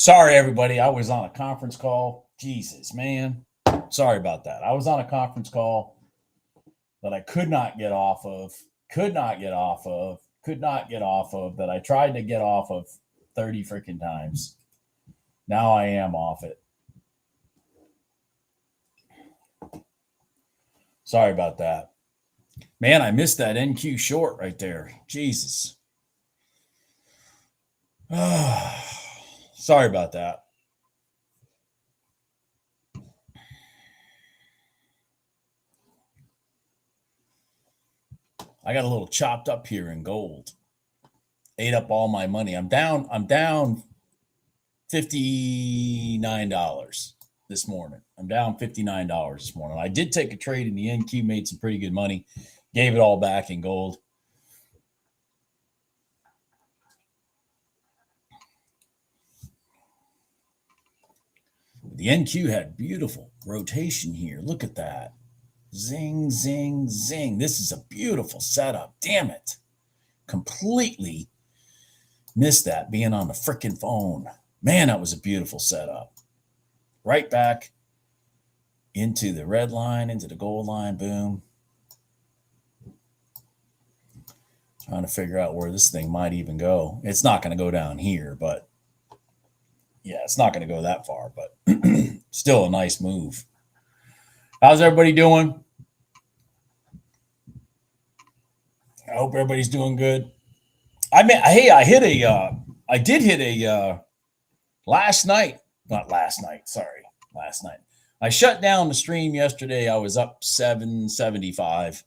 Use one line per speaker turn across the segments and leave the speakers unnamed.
Sorry, everybody. I was on a conference call. Jesus, man. Sorry about that. I was on a conference call that I could not get off of, that I tried to get off of 30 freaking times. Now I am off it. Sorry about that. Man, I missed that NQ short right there. Jesus. Sorry about that. I got a little chopped up here in gold. Ate up all my money. I'm down $59 this morning. I'm down $59 this morning. I did take a trade in the NQ, made some pretty good money, gave it all back in gold. The NQ had beautiful rotation here. Look at that. Zing, zing, zing. This is a beautiful setup. Damn it. Completely missed that being on the freaking phone. Man, that was a beautiful setup. Right back into the red line, into the gold line. Boom. Trying to figure out where this thing might even go. It's not going to go down here, but yeah, it's not going to go that far, but still a nice move. How's everybody doing? I hope everybody's doing good. I did hit a last night. I shut down the stream yesterday. I was up 775.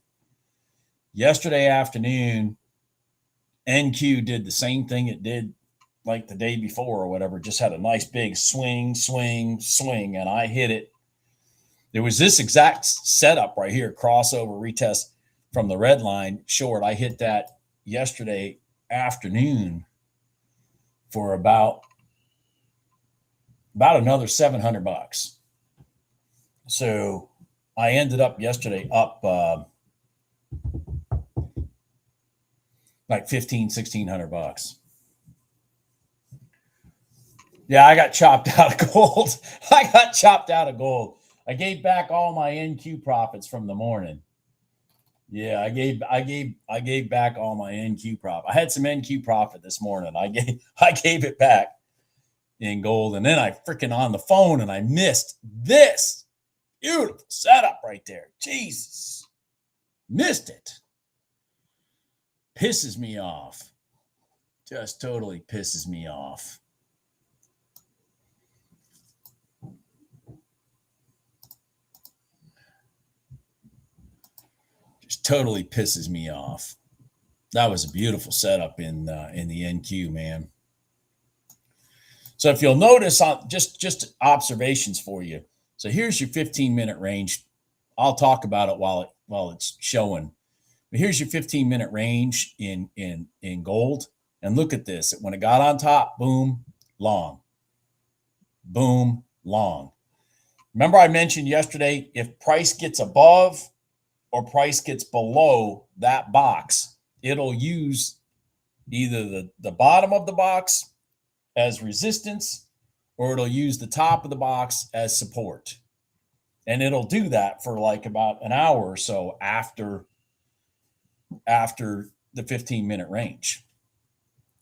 Yesterday afternoon, NQ did the same thing it did like the day before or whatever, just had a nice big swing, and I hit it. There was this exact setup right here, crossover retest from the red line short. I hit that yesterday afternoon for about another $700. So I ended up yesterday up like $1,500-$1,600. Yeah, I got chopped out of gold. I gave back all my NQ profits from the morning. Yeah, I gave back all my NQ profit. I had some NQ profit this morning. I gave it back in gold, and then I freaking on the phone and I missed this beautiful setup right there. Jesus, missed it. Pisses me off. Just totally pisses me off. Totally pisses me off. That was a beautiful setup in the NQ, man. So if you'll notice, just observations for you. So here's your 15-minute range. I'll talk about it while it's showing. But here's your 15-minute range in gold, and look at this. When it got on top, boom, long, boom, long. Remember I mentioned yesterday, if price gets above or price gets below that box, it'll use either the bottom of the box as resistance, or it'll use the top of the box as support. And it'll do that for like about an hour or so after the 15-minute range.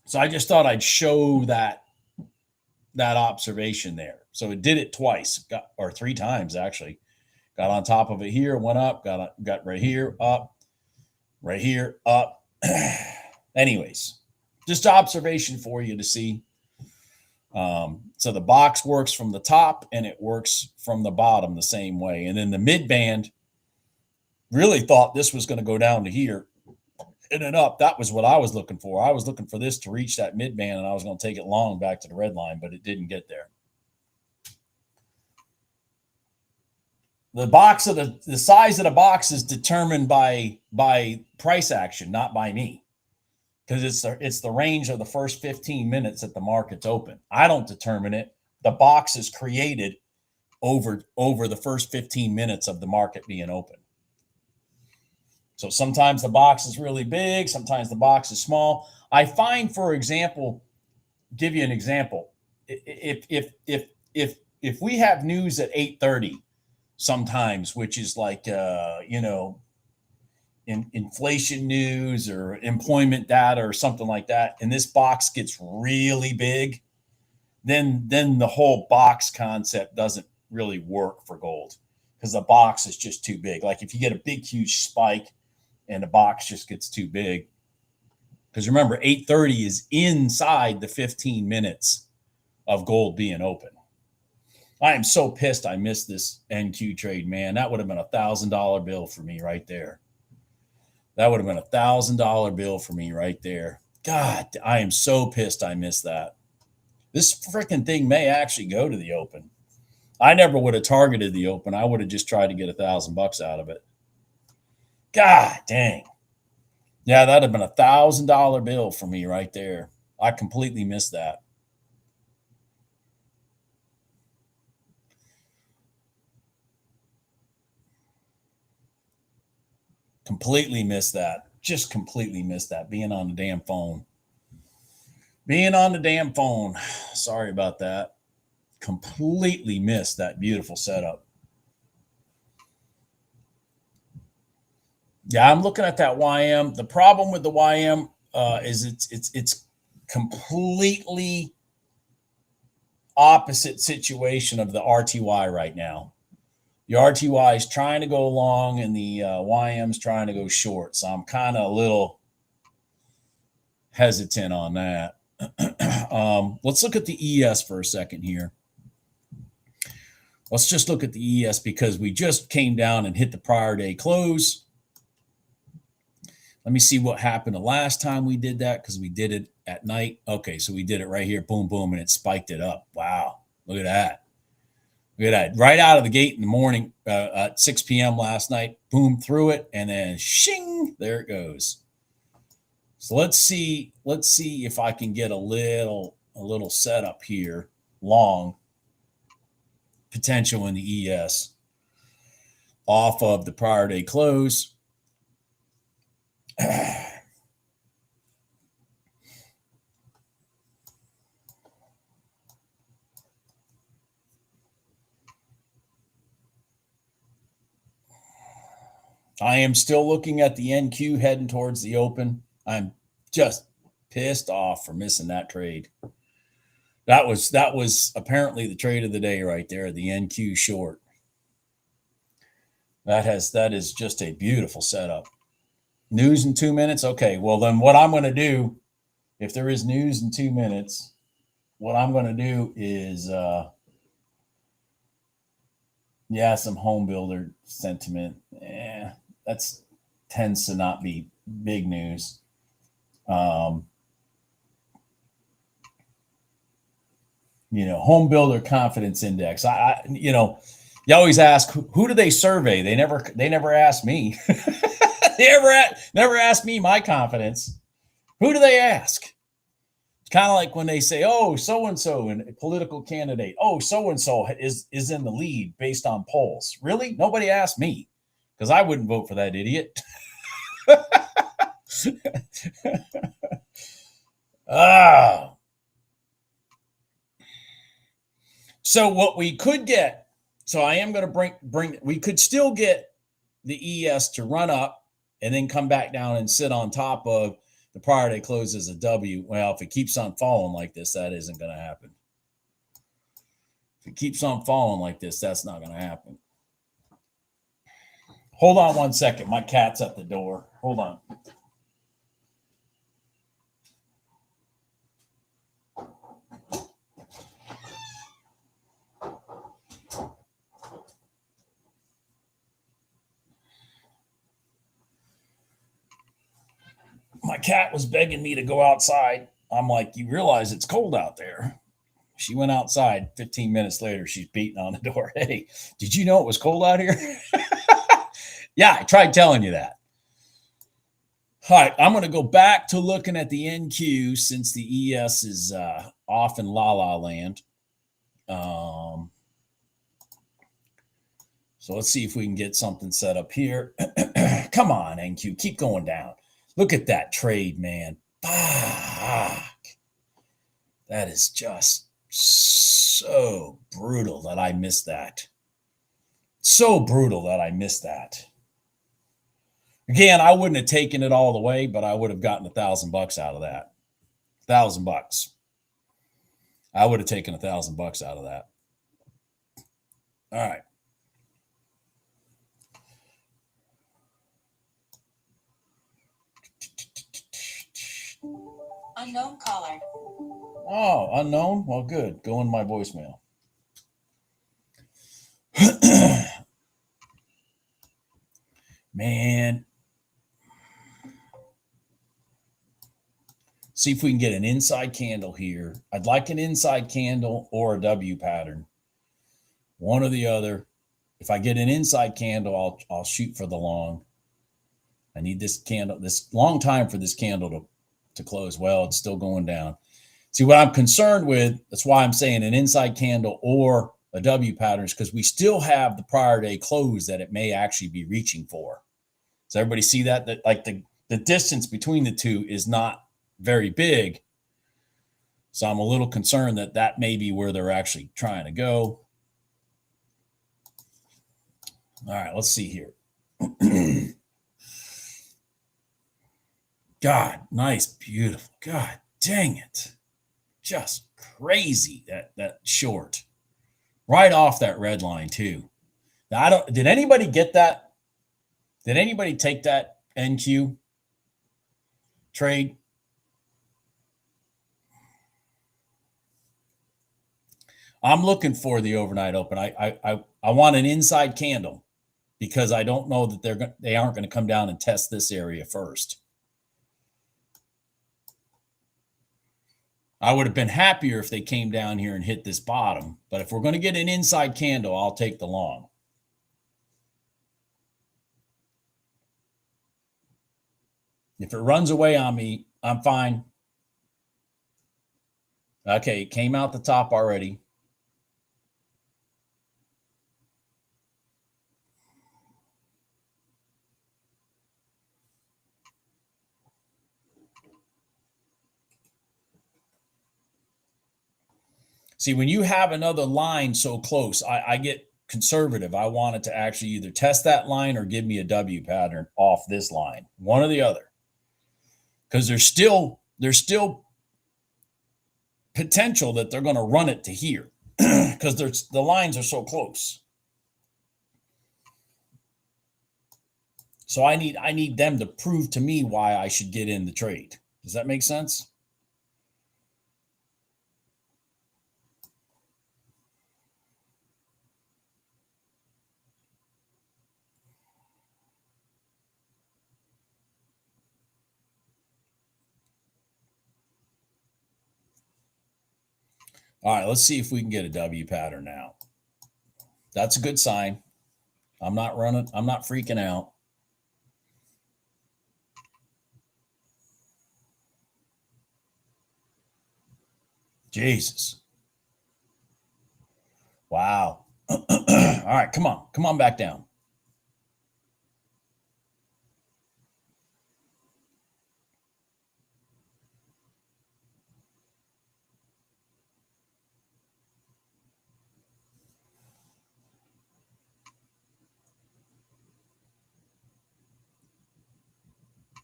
So I just thought I'd show that observation there. So it did it twice, or three times actually. Got on top of it here, went up, got right here, up, right here, up. Anyways, just observation for you to see. So the box works from the top and it works from the bottom the same way. And then the mid band, really thought this was going to go down to here and then up. That was what I was looking for. I was looking for this to reach that mid band, and I was going to take it long back to the red line, but it didn't get there. The box of the size of the box is determined by price action, not by me, because it's the range of the first 15 minutes that the market's open. I don't determine it. The box is created over the first 15 minutes of the market being open. So sometimes the box is really big, sometimes the box is small. I find, for example, give you an example. if we have news at 8:30 sometimes, which is like inflation news or employment data or something like that, and this box gets really big, then the whole box concept doesn't really work for gold because the box is just too big. Like if you get a big, huge spike and the box just gets too big, because remember, 8:30 is inside the 15 minutes of gold being open. I am so pissed I missed this NQ trade, man. That would have been $1,000 bill for me right there. That would have been $1,000 bill for me right there. God, I am so pissed I missed that. This freaking thing may actually go to the open. I never would have targeted the open. I would have just tried to get $1,000 out of it. God dang. Yeah, that'd have been $1,000 bill for me right there. I completely missed that. Completely missed that. Just completely missed that. Being on the damn phone. Sorry about that. Completely missed that beautiful setup. Yeah, I'm looking at that YM. The problem with the YM is it's completely opposite situation of the RTY right now. The RTY is trying to go long and the YM's trying to go short. So I'm kind of a little hesitant on that. Let's look at the ES for a second here. Let's just look at the ES because we just came down and hit the prior day close. Let me see what happened the last time we did that because we did it at night. Okay, so we did it right here. Boom, boom, and it spiked it up. Wow, look at that. Look at that. Right out of the gate in the morning at 6 p.m. last night. Boom, through it, and then shing, there it goes. So let's see if I can get a little setup here, long potential in the ES off of the prior day close. I am still looking at the NQ heading towards the open. I'm just pissed off for missing that trade. That was apparently the trade of the day right there, the NQ short. That is just a beautiful setup. News in 2 minutes? Okay, well then what I'm going to do, if there is news in 2 minutes, what I'm going to do is, some home builder sentiment. That tends to not be big news. Home builder confidence index. You always ask, who do they survey? They never ask me. They never ask me my confidence. Who do they ask? It's kind of like when they say, oh, so-and-so, and a political candidate, oh, so-and-so is in the lead based on polls. Really? Nobody asked me because I wouldn't vote for that idiot. So what we could get, so I am going to bring, we could still get the ES to run up and then come back down and sit on top of the prior day close as a W. Well, if it keeps on falling like this, that isn't going to happen. If it keeps on falling like this, that's not going to happen. Hold on 1 second. My cat's at the door. Hold on. My cat was begging me to go outside. I'm like, you realize it's cold out there. She went outside. 15 minutes later, she's beating on the door. Hey, did you know it was cold out here? Yeah, I tried telling you that. All right, I'm going to go back to looking at the NQ since the ES is off in la-la land. So let's see if we can get something set up here. Come on, NQ, keep going down. Look at that trade, man. Fuck. That is just So brutal that I missed that. So brutal that I missed that. Again, I wouldn't have taken it all the way, but I would have gotten $1,000 out of that. $1,000. I would have taken $1,000 out of that. All right.
Unknown caller.
Oh, unknown? Well, good. Go in my voicemail. Man. See if we can get an inside candle here. I'd like an inside candle or a W pattern. One or the other. If I get an inside candle, I'll shoot for the long. I need this candle, this long time for this candle to close. Well, it's still going down. See, what I'm concerned with, that's why I'm saying an inside candle or a W pattern, is because we still have the prior day close that it may actually be reaching for. Does everybody see that? That like the distance between the two is not very big. So I'm a little concerned that that may be where they're actually trying to go. All right, let's see here. God, nice, beautiful. God dang it. Just crazy that short. Right off that red line too. Now did anybody get that? Did anybody take that NQ trade? I'm looking for the overnight open. I want an inside candle because I don't know that they aren't going to come down and test this area first. I would have been happier if they came down here and hit this bottom, but if we're going to get an inside candle, I'll take the long. If it runs away on me, I'm fine. Okay, it came out the top already. See, when you have another line so close, I get conservative. I want it to actually either test that line or give me a W pattern off this line, one or the other. Because there's still potential that they're going to run it to here because the lines are so close. So I need them to prove to me why I should get in the trade. Does that make sense? All right, let's see if we can get a W pattern now. That's a good sign. I'm not freaking out. Jesus. Wow. All right, come on back down.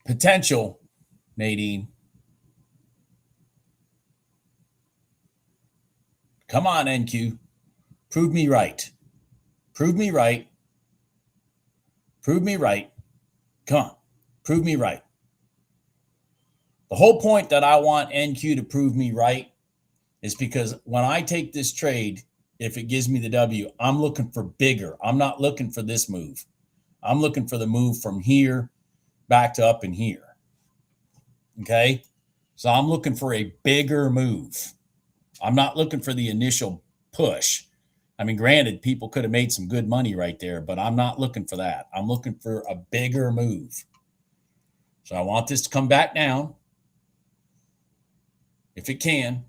Potential, Nadine. Come on, NQ. Prove me right. Prove me right. Prove me right. Come on. Prove me right. The whole point that I want NQ to prove me right is because when I take this trade, if it gives me the W, I'm looking for bigger. I'm not looking for this move. I'm looking for the move from here back to up in here. Okay? So I'm looking for a bigger move. I'm not looking for the initial push. I mean, granted, people could have made some good money right there, but I'm not looking for that. I'm looking for a bigger move. So I want this to come back down if it can.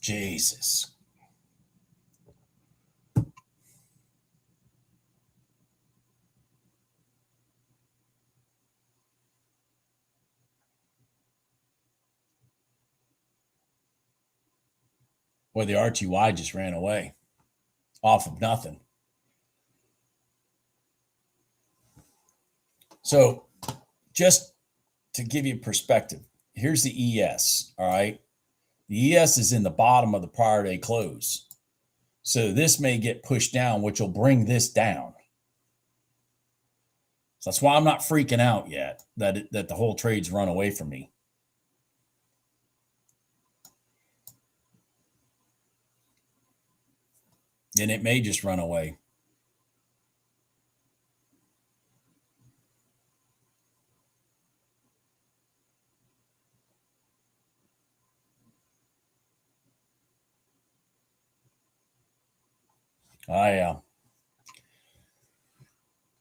Jesus. Boy, the RTY just ran away off of nothing. So just to give you perspective, here's the ES, all right? The ES is in the bottom of the prior day close. So this may get pushed down, which will bring this down. So that's why I'm not freaking out yet that the whole trade's run away from me. And it may just run away.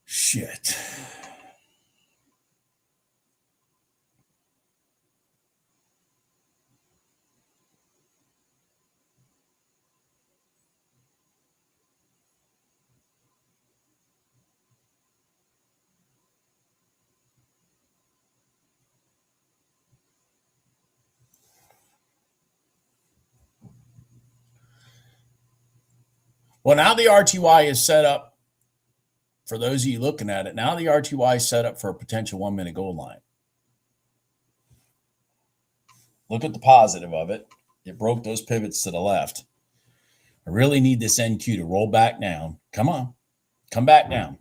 Shit. Well, now the RTY is set up, for those of you looking at it, now the RTY is set up for a potential 1 minute gold line. Look at the positive of it. It broke those pivots to the left. I really need this NQ to roll back down. Come on. Come back down.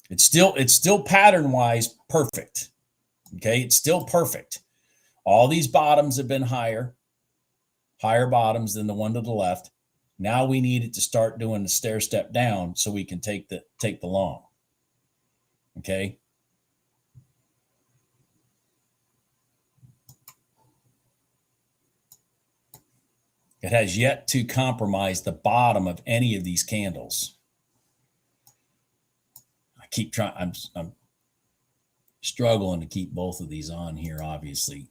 It's still pattern-wise perfect. Okay, it's still perfect. All these bottoms have been higher bottoms than the one to the left. Now we need it to start doing the stair step down so we can take the long. Okay. It has yet to compromise the bottom of any of these candles. I keep trying. I'm struggling to keep both of these on here, obviously.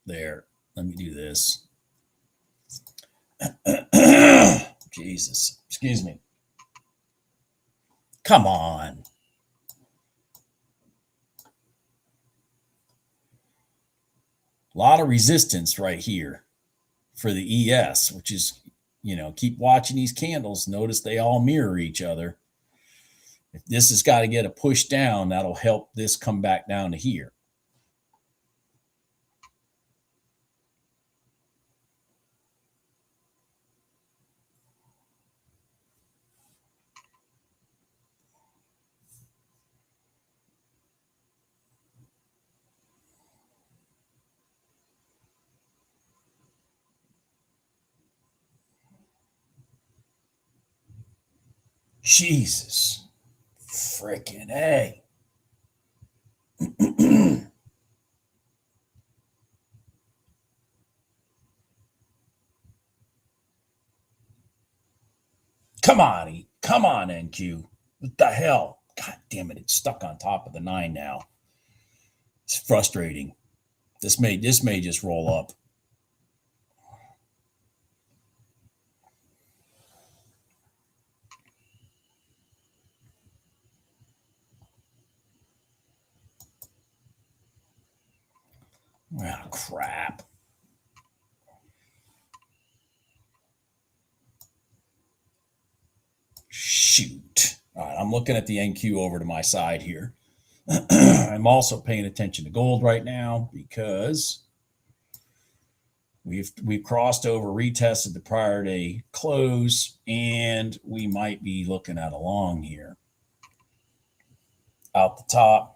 There. Let me do this. Jesus. Excuse me. Come on. A lot of resistance right here for the ES, which is, keep watching these candles. Notice they all mirror each other. If this has got to get a push down, that'll help this come back down to here. Jesus. Freaking A. Come on, come on, NQ. What the hell? God damn it, it's stuck on top of the 9 now. It's frustrating. This may just roll up. Oh, crap. Shoot. All right, I'm looking at the NQ over to my side here. I'm also paying attention to gold right now because we've crossed over, retested the prior day close, and we might be looking at a long here. Out the top.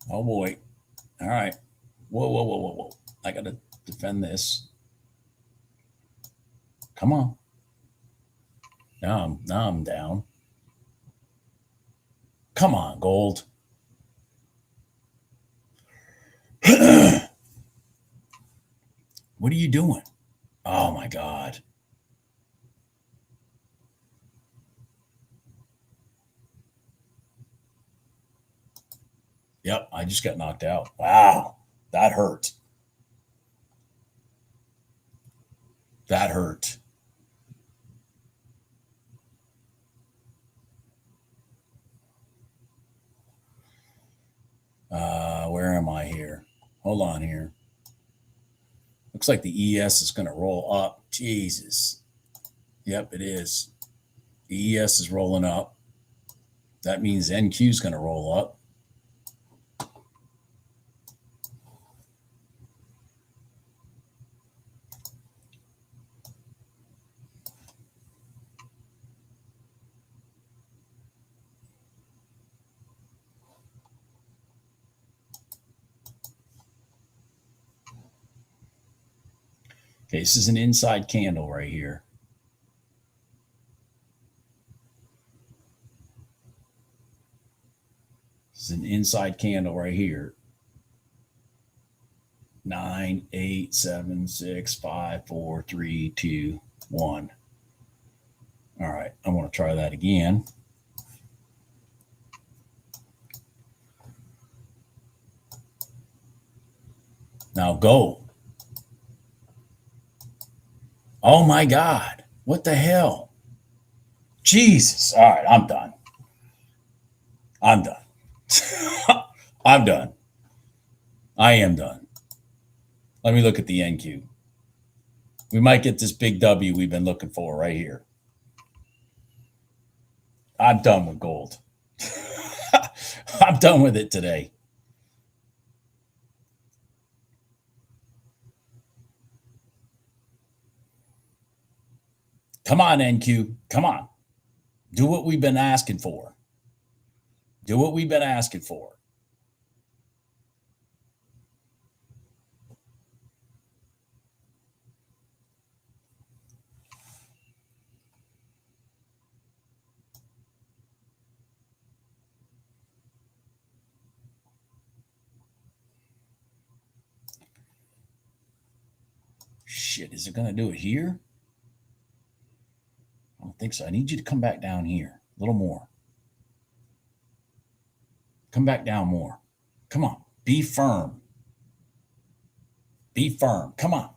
Oh boy. All right. Whoa. I got to defend this. Come on. Now I'm down. Come on, gold. What are you doing? Oh my God. Yep, I just got knocked out. Wow, that hurt. That hurt. Where am I here? Hold on here. Looks like the ES is going to roll up. Jesus. Yep, it is. The ES is rolling up. That means NQ is going to roll up. Okay, this is an inside candle right here. This is an inside candle right here. 9, 8, 7, 6, 5, 4, 3, 2, 1. All right, I want to try that again. Now go. Oh my God. What the hell? Jesus. All right, I'm done. I'm done. I'm done. I am done. Let me look at the NQ. We might get this big W we've been looking for right here. I'm done with gold. I'm done with it today. Come on, NQ. Come on. Do what we've been asking for. Do what we've been asking for. Shit, is it going to do it here? I don't think so. I need you to come back down here a little more. Come back down more. Come on. Be firm. Be firm. Come on.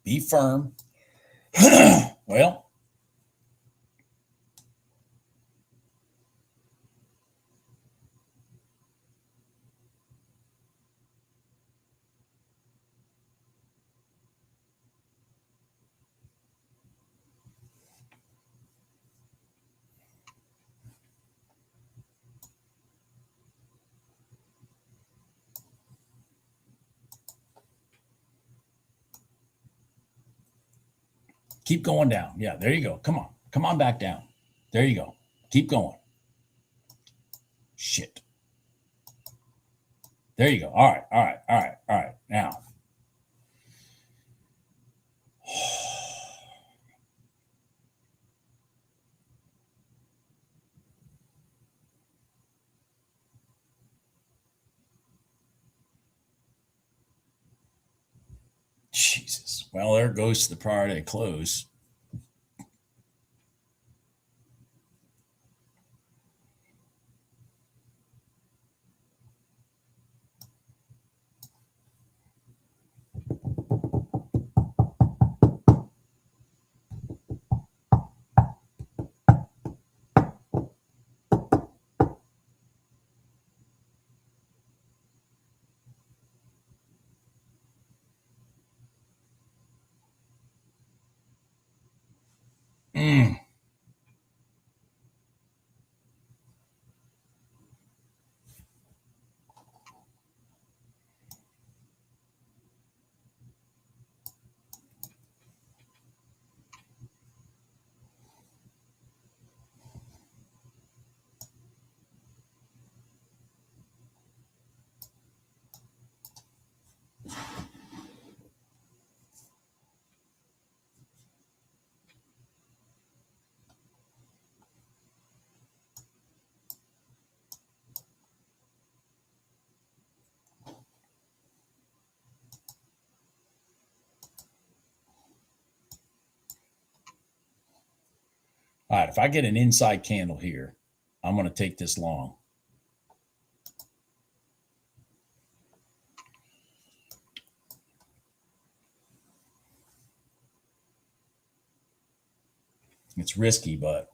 Be firm. Well, keep going down. Yeah, there you go. Come on. Come on back down. There you go. Keep going. Shit. There you go. All right. All right. All right. All right. Now. Jesus. Well, there goes to the PriorDay close. All right, if I get an inside candle here, I'm going to take this long. It's risky, but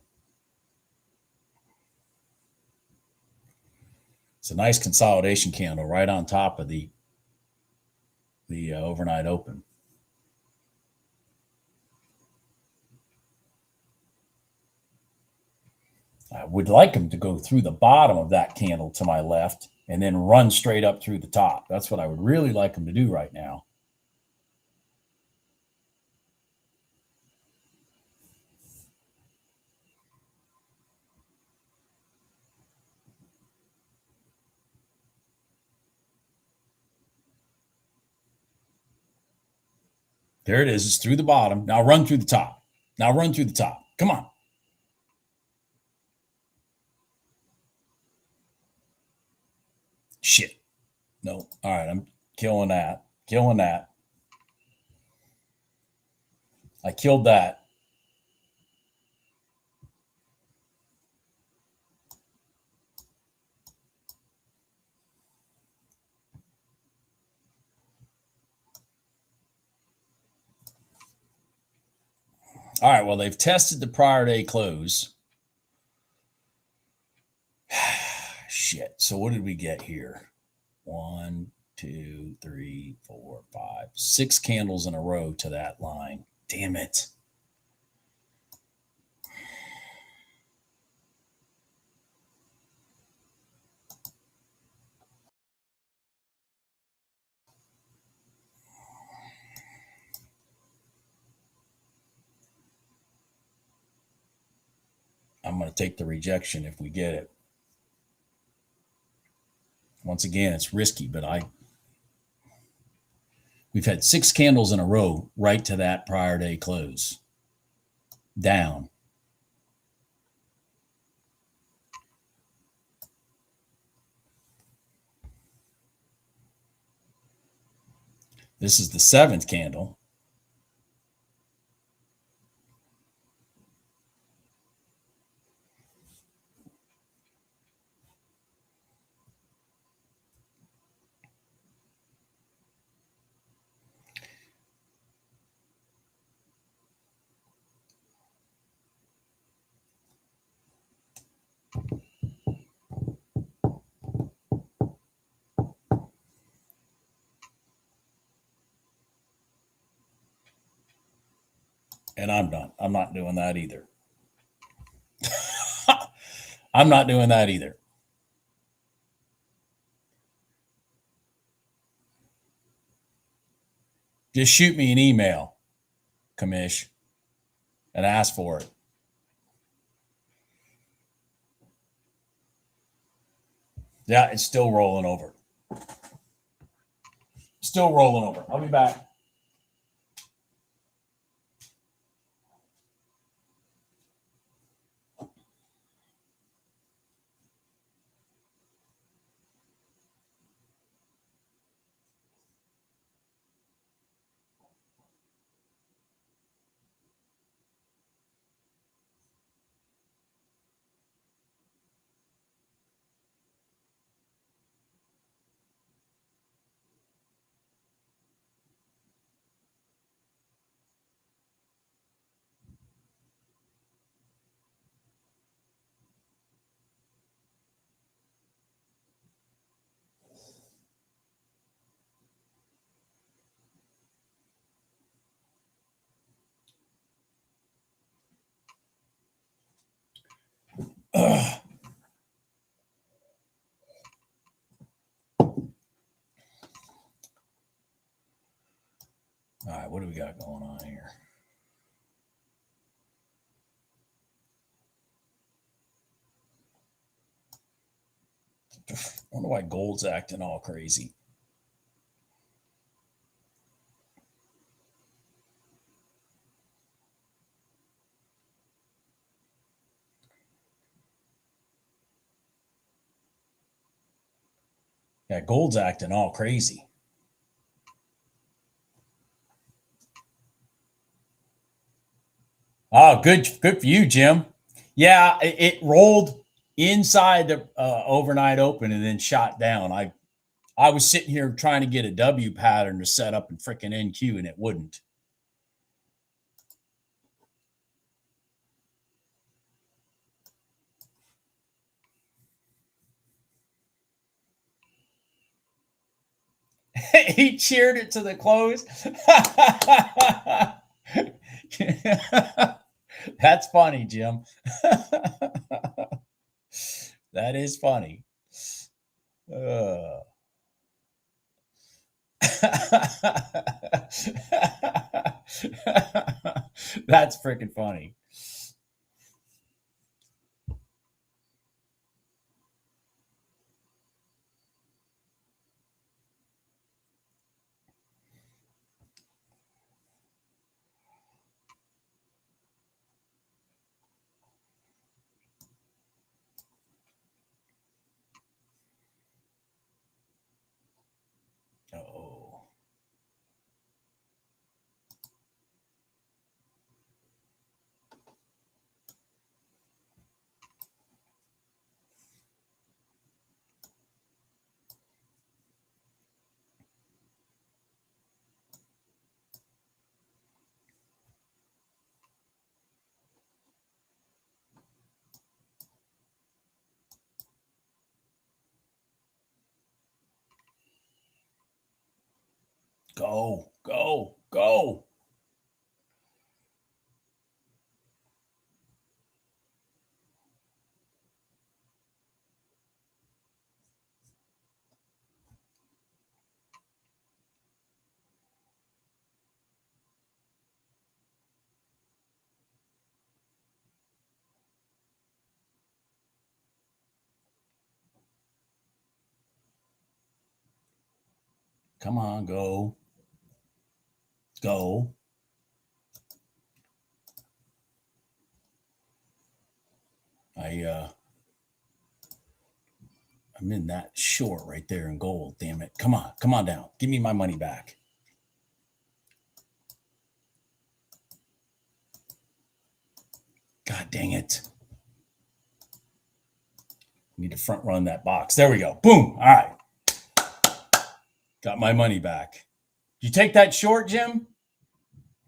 it's a nice consolidation candle right on top of the overnight open. I would like them to go through the bottom of that candle to my left and then run straight up through the top. That's what I would really like them to do right now. There it is. It's through the bottom. Now run through the top. Now run through the top. Come on. Shit. No. All right. I'm killing that. Killing that. I killed that. All right. Well, they've tested the prior day close. Shit. So what did we get here? 1, 2, 3, 4, 5, 6 candles in a row to that line. Damn it. I'm going to take the rejection if we get it. Once again, it's risky, but we've had 6 candles in a row right to that prior day close. Down. This is the 7th candle. And I'm done. I'm not doing that either. I'm not doing that either. Just shoot me an email, commish, and ask for it. Yeah, it's still rolling over. Still rolling over. I'll be back. Ugh. All right, what do we got going on here? I wonder why gold's acting all crazy. Yeah, gold's acting all crazy. Oh, good for you, Jim. Yeah, it rolled inside the overnight open and then shot down. I was sitting here trying to get a W pattern to set up in freaking NQ, and it wouldn't. He cheered it to the close. That's funny, Jim. That is funny. That's freaking funny. Oh. Go, go, go. Come on, go. Go. I'm in that short right there in gold. Damn it. Come on down. Give me my money back. God dang it. Need to front run that box. There we go. Boom. All right. Got my money back. Did you take that short, Jim?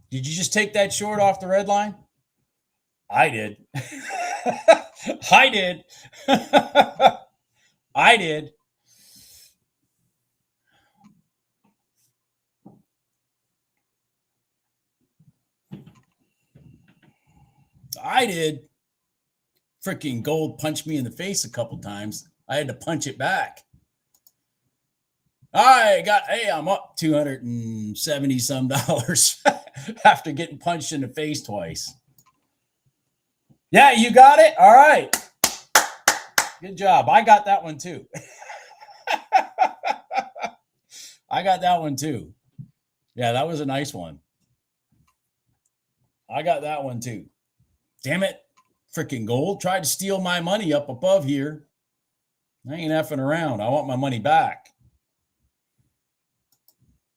Did you just take that short off the red line? I did. I did. I did. I did. Freaking gold punched me in the face a couple times. I had to punch it back. I'm up $270 some after getting punched in the face twice. Yeah, you got it? All right. Good job. I got that one too. I got that one too. Yeah, that was a nice one. I got that one too. Damn it. Freaking gold tried to steal my money up above here. I ain't effing around. I want my money back.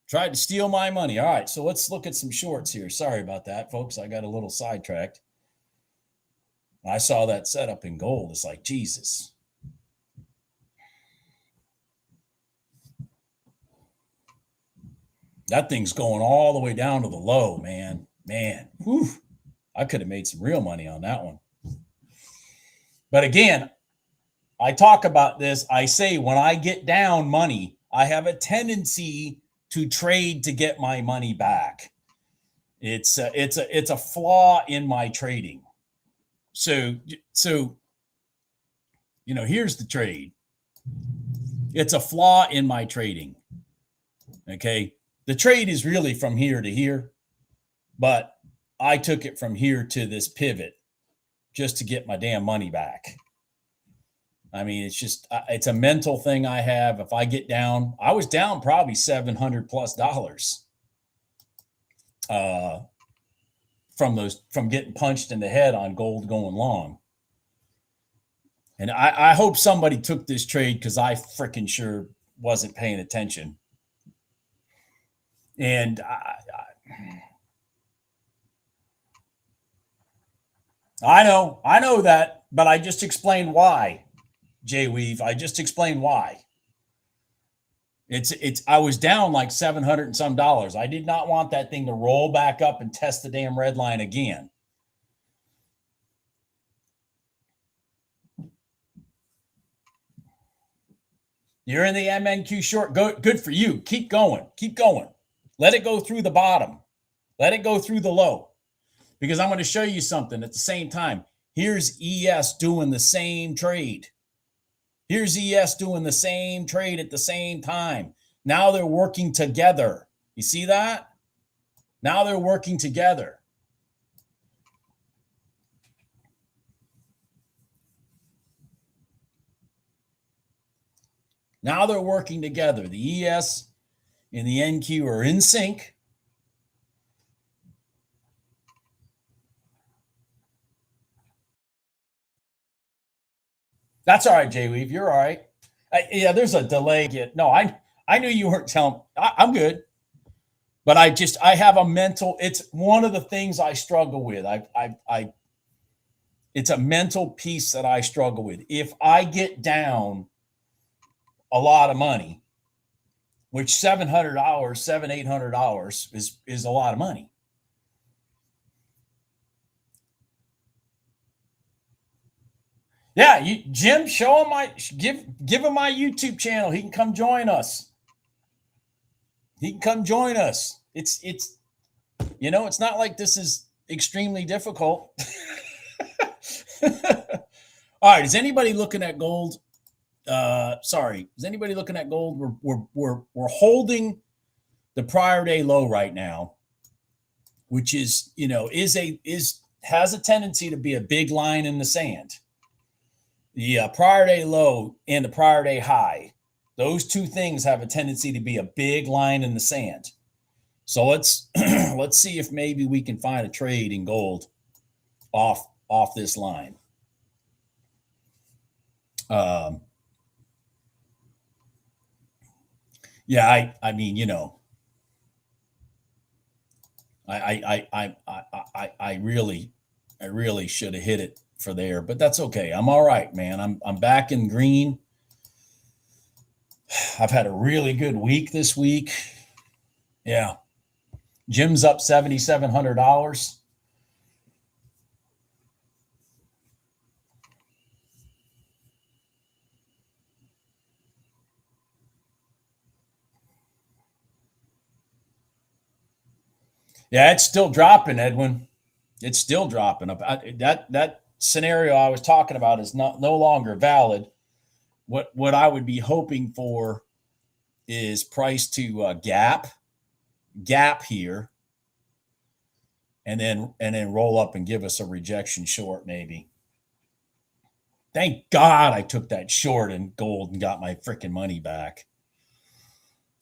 Tried to steal my money. All right, so let's look at some shorts here. Sorry about that, folks. I got a little sidetracked. I saw that setup in gold. It's like, Jesus. That thing's going all the way down to the low, man. Whew. I could have made some real money on that one. But again, I talk about this. I say when I get down money, I have a tendency to trade to get my money back. It's a flaw in my trading. So here's the trade. It's a flaw in my trading. Okay, the trade is really from here to here, but I took it from here to this pivot just to get my damn money back. I mean, it's a mental thing I have. If I get down, I was down probably $700+ from getting punched in the head on gold going long. And I hope somebody took this trade because I freaking sure wasn't paying attention. And I know that, but I just explained why, Jay Weave. I just explained why. I was down like 700 and some dollars. I did not want that thing to roll back up and test the damn red line again. You're in the MNQ short. Good for you. Keep going. Keep going. Let it go through the bottom. Let it go through the low. Because I'm going to show you something at the same time. Here's ES doing the same trade. Here's ES doing the same trade at the same time. Now they're working together. You see that? Now they're working together. Now they're working together. The ES and the NQ are in sync. That's all right, Jay Weave. You're all right. Yeah, there's a delay. No, I knew you weren't telling. I'm good. But I have a mental. It's one of the things I struggle with. It's a mental piece that I struggle with. If I get down a lot of money, which $700, $800 is a lot of money. Yeah, Jim, show him give him my YouTube channel. He can come join us. He can come join us. It's it's not like this is extremely difficult. All right, is anybody looking at gold? Sorry, is anybody looking at gold? We're holding the prior day low right now, which is has a tendency to be a big line in the sand. The prior day low and the prior day high, those two things have a tendency to be a big line in the sand. So let's see if maybe we can find a trade in gold off this line. Yeah, I mean, I really should have hit it for there, but that's okay. I'm all right, man. I'm back in green. I've had a really good week this week. Yeah. Jim's up $7,700. Yeah, it's still dropping, Edwin. It's still dropping. That scenario I was talking about is no longer valid. What I would be hoping for is price to gap here, and then roll up and give us a rejection short maybe. Thank God I took that short in gold and got my freaking money back.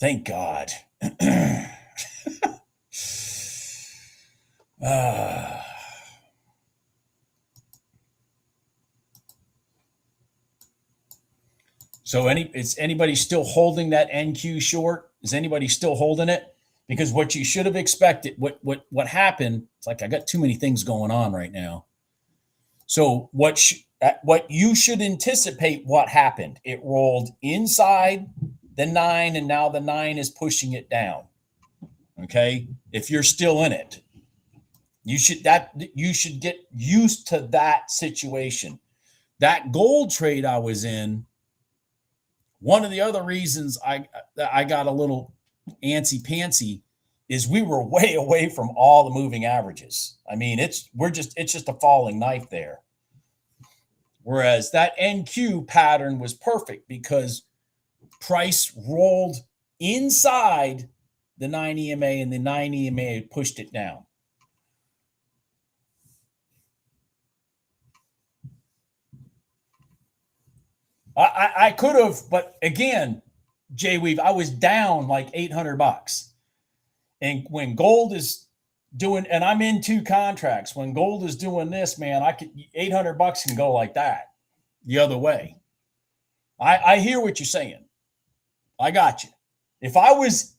Thank God. So is anybody still holding that NQ short? Is anybody still holding it? Because what you should have expected, what happened, it's like I got too many things going on right now. So what you should anticipate what happened. It rolled inside the 9 and now the 9 is pushing it down. Okay? If you're still in it, you should get used to that situation. That gold trade I was in, one of the other reasons I got a little antsy-pantsy is we were way away from all the moving averages. I mean, it's just a falling knife there. Whereas that NQ pattern was perfect because price rolled inside the 9 EMA and the 9 EMA pushed it down. I could have, but again, Jay Weave, I was down like $800. And when gold is doing, and I'm in 2 contracts, when gold is doing this, man, I could $800 can go like that the other way. I hear what you're saying. I got you. If I was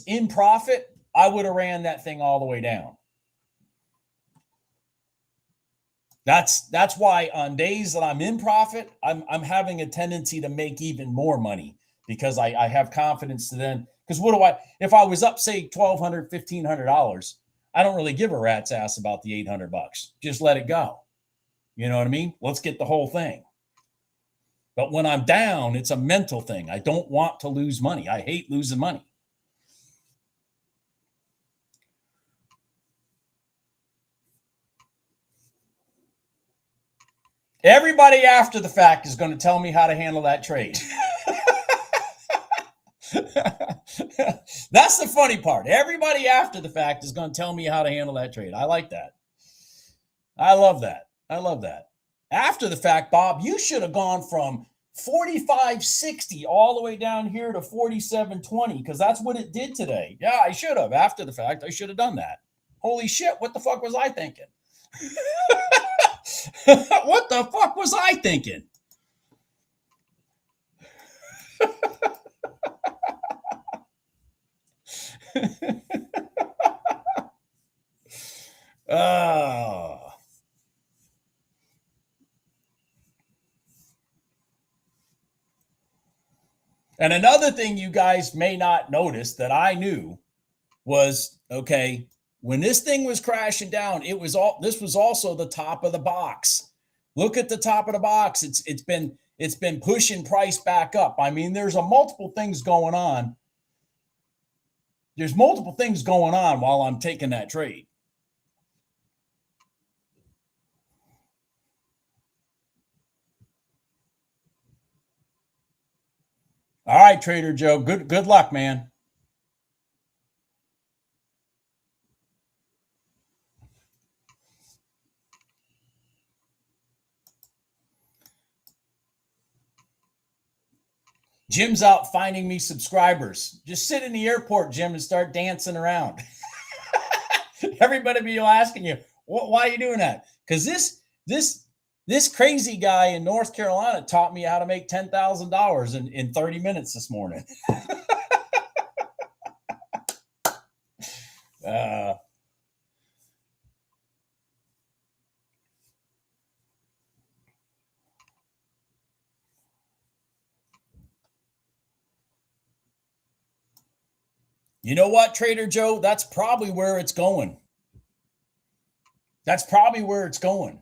in profit, I would have ran that thing all the way down. That's why on days that I'm in profit, I'm having a tendency to make even more money because I have confidence to then. Because what do I, if I was up, say, $1,200, $1,500, I don't really give a rat's ass about the $800. Just let it go. You know what I mean? Let's get the whole thing. But when I'm down, it's a mental thing. I don't want to lose money. I hate losing money. Everybody after the fact is going to tell me how to handle that trade. That's the funny part. Everybody after the fact is going to tell me how to handle that trade. I like that. I love that. I love that. After the fact, Bob, you should have gone from 45.60 all the way down here to 47.20 because that's what it did today. Yeah, I should have. After the fact, I should have done that. Holy shit, what the fuck was I thinking? What the fuck was I thinking? Oh. And another thing you guys may not notice that I knew was, okay, when this thing was crashing down, this was also the top of the box. Look at the top of the box. It's been pushing price back up. I mean, there's multiple things going on. There's multiple things going on while I'm taking that trade. All right, Trader Joe. Good luck, man. Jim's out finding me subscribers. Just sit in the airport, Jim, and start dancing around. Everybody be asking you, why are you doing that? Because this crazy guy in North Carolina taught me how to make $10,000 in 30 minutes this morning. You know what, Trader Joe? That's probably where it's going. That's probably where it's going.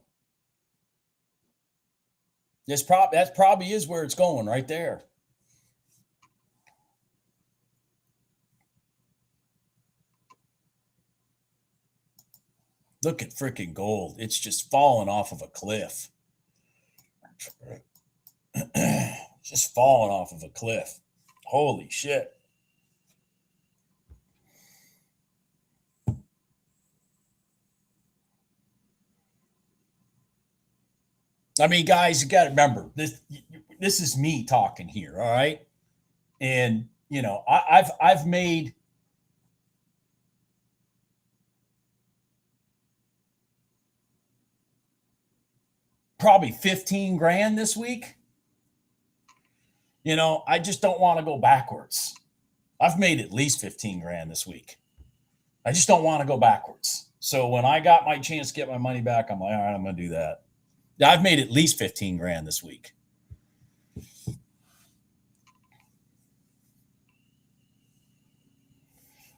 That probably is where it's going right there. Look at freaking gold. It's just falling off of a cliff. Just falling off of a cliff. Holy shit. I mean, guys, you got to remember this is me talking here, all right? And you know, I've made probably 15 grand this week. You know, I just don't want to go backwards. I've made at least 15 grand this week. I just don't want to go backwards. So when I got my chance to get my money back, I'm like, all right, I'm going to do that. I've made at least 15 grand this week.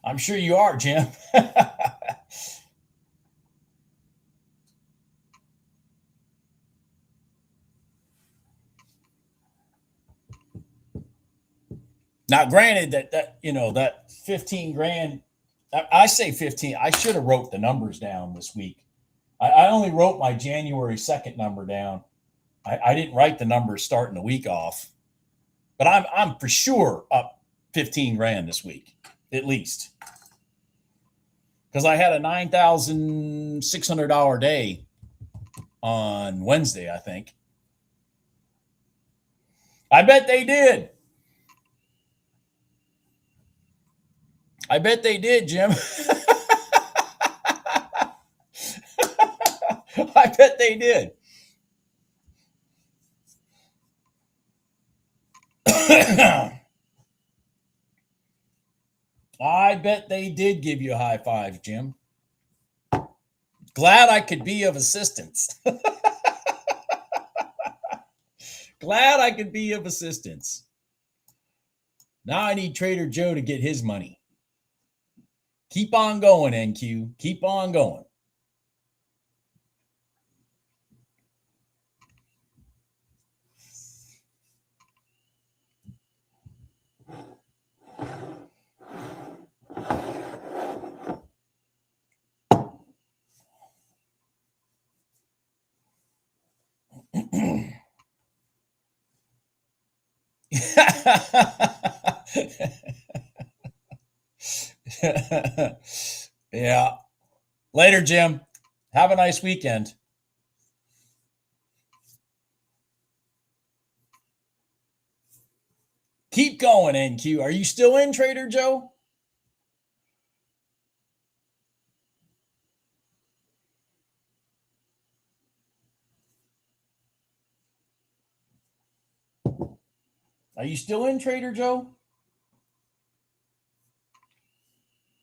I'm sure you are, Jim. Now, granted that you know that 15 grand, I say 15. I should have wrote the numbers down this week. I only wrote my January 2nd number down. I didn't write the numbers starting the week off, but I'm for sure up 15 grand this week, at least. Because I had a $9,600 day on Wednesday, I think. I bet they did. I bet they did, Jim. I bet they did. I bet they did give you a high five, Jim. Glad I could be of assistance. Glad I could be of assistance. Now I need Trader Joe to get his money. Keep on going, NQ. Keep on going. Yeah. Later, Jim. Have a nice weekend. Keep going, NQ. Are you still in, Trader Joe? Are you still in, Trader Joe?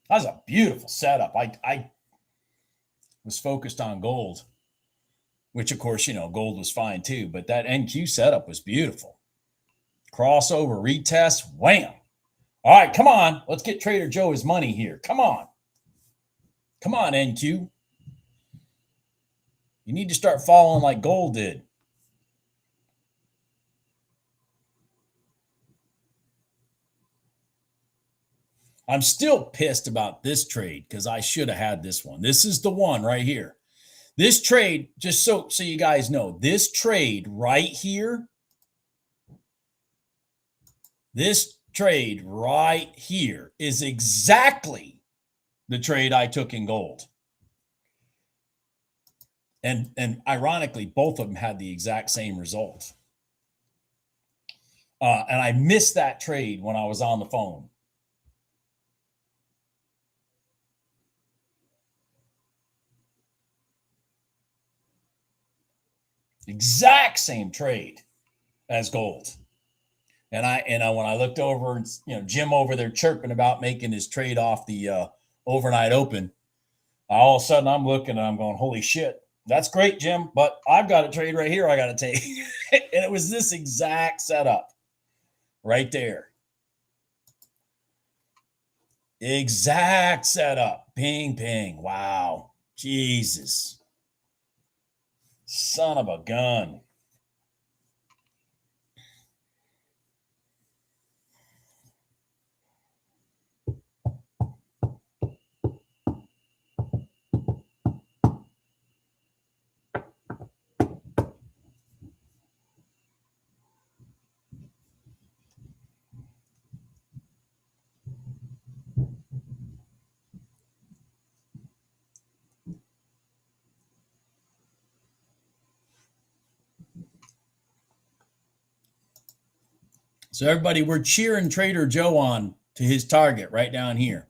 That was a beautiful setup. I was focused on gold, which, of course, gold was fine too, but that NQ setup was beautiful. Crossover, retest, wham. All right, come on. Let's get Trader Joe his money here. Come on. Come on, NQ. You need to start following like gold did. I'm still pissed about this trade because I should have had this one. This is the one right here. This trade, just so you guys know, this trade right here, this trade right here is exactly the trade I took in gold. And ironically, both of them had the exact same result. And I missed that trade when I was on the phone. Exact same trade as gold. And I when I looked over and Jim over there chirping about making his trade off the overnight open, all of a sudden I'm looking and I'm going, holy shit, that's great, Jim, but I've got a trade right here I got to take. And it was this exact setup right there. Exact setup. Ping, ping. Wow. Jesus. Son of a gun. So everybody, we're cheering Trader Joe on to his target right down here.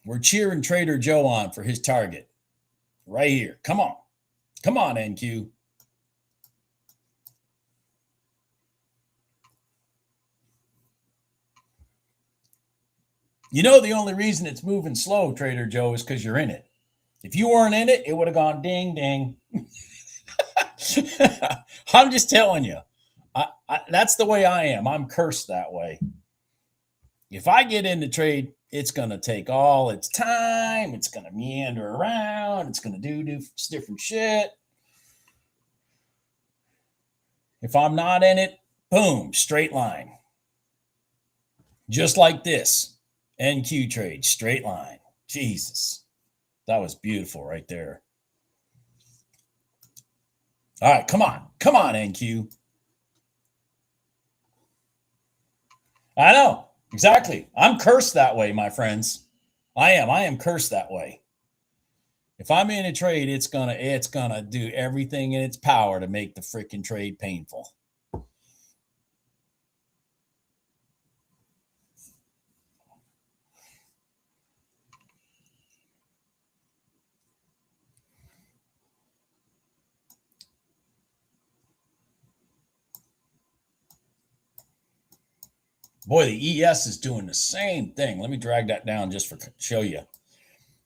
We're cheering Trader Joe on for his target right here. Come on. Come on, NQ. The only reason it's moving slow, Trader Joe, is because you're in it. If you weren't in it, it would have gone ding, ding. I'm just telling you. That's the way I am. I'm cursed that way. If I get into trade, it's going to take all its time. It's going to meander around. It's going to do different shit. If I'm not in it, boom, straight line. Just like this. NQ trade, straight line. Jesus. That was beautiful right there. All right, come on. Come on, NQ. I know. Exactly. I'm cursed that way, my friends. I am cursed that way. If I'm in a trade, it's gonna do everything in its power to make the freaking trade painful. Boy, the ES is doing the same thing. Let me drag that down just show you.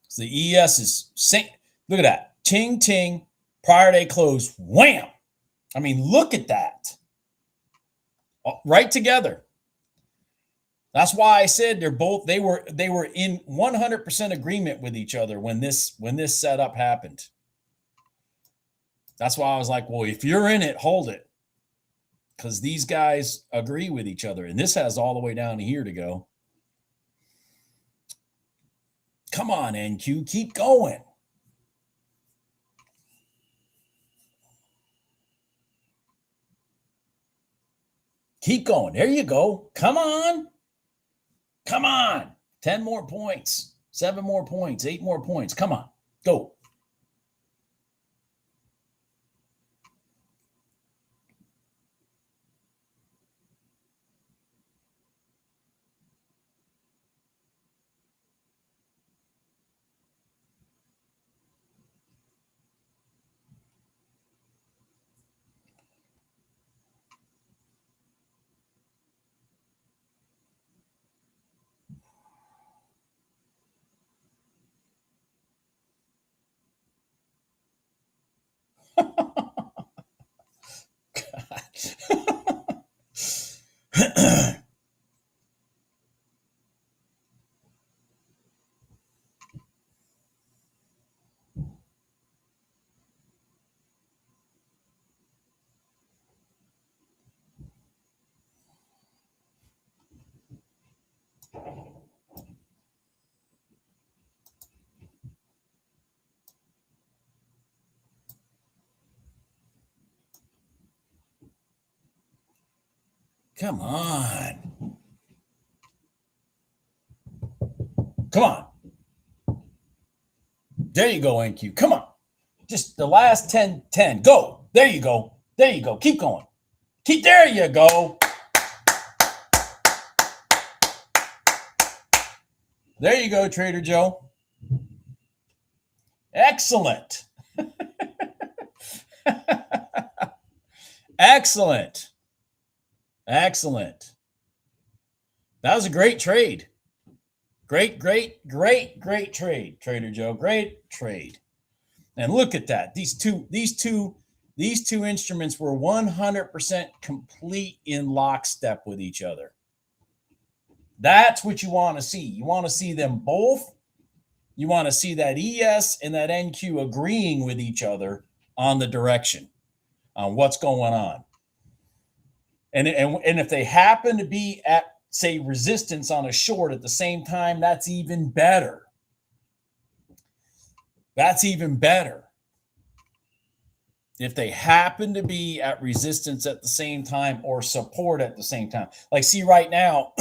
So the ES is same. Look at that. Ting, ting. Prior day close, wham. I mean, look at that. Right together. That's why I said they were in 100% agreement with each other when this setup happened. That's why I was like, well, if you're in it, hold it. Because these guys agree with each other. And this has all the way down to here to go. Come on, NQ, keep going. Keep going. There you go. Come on. Come on. 10 more points, 7 more points, 8 more points. Come on. Go. Come on. Come on. There you go, NQ. Come on. Just the last 10. Go. There you go. There you go. Keep going. There you go. There you go, Trader Joe. Excellent. Excellent. Excellent. That was a great trade. Great trade, Trader Joe. Great trade. And look at that. These two instruments were 100% complete in lockstep with each other. That's what you want to see. You want to see them both. You want to see that ES and that NQ agreeing with each other on the direction, on what's going on. And if they happen to be at, say, resistance on a short at the same time, that's even better. That's even better. If they happen to be at resistance at the same time or support at the same time. Like, see right now,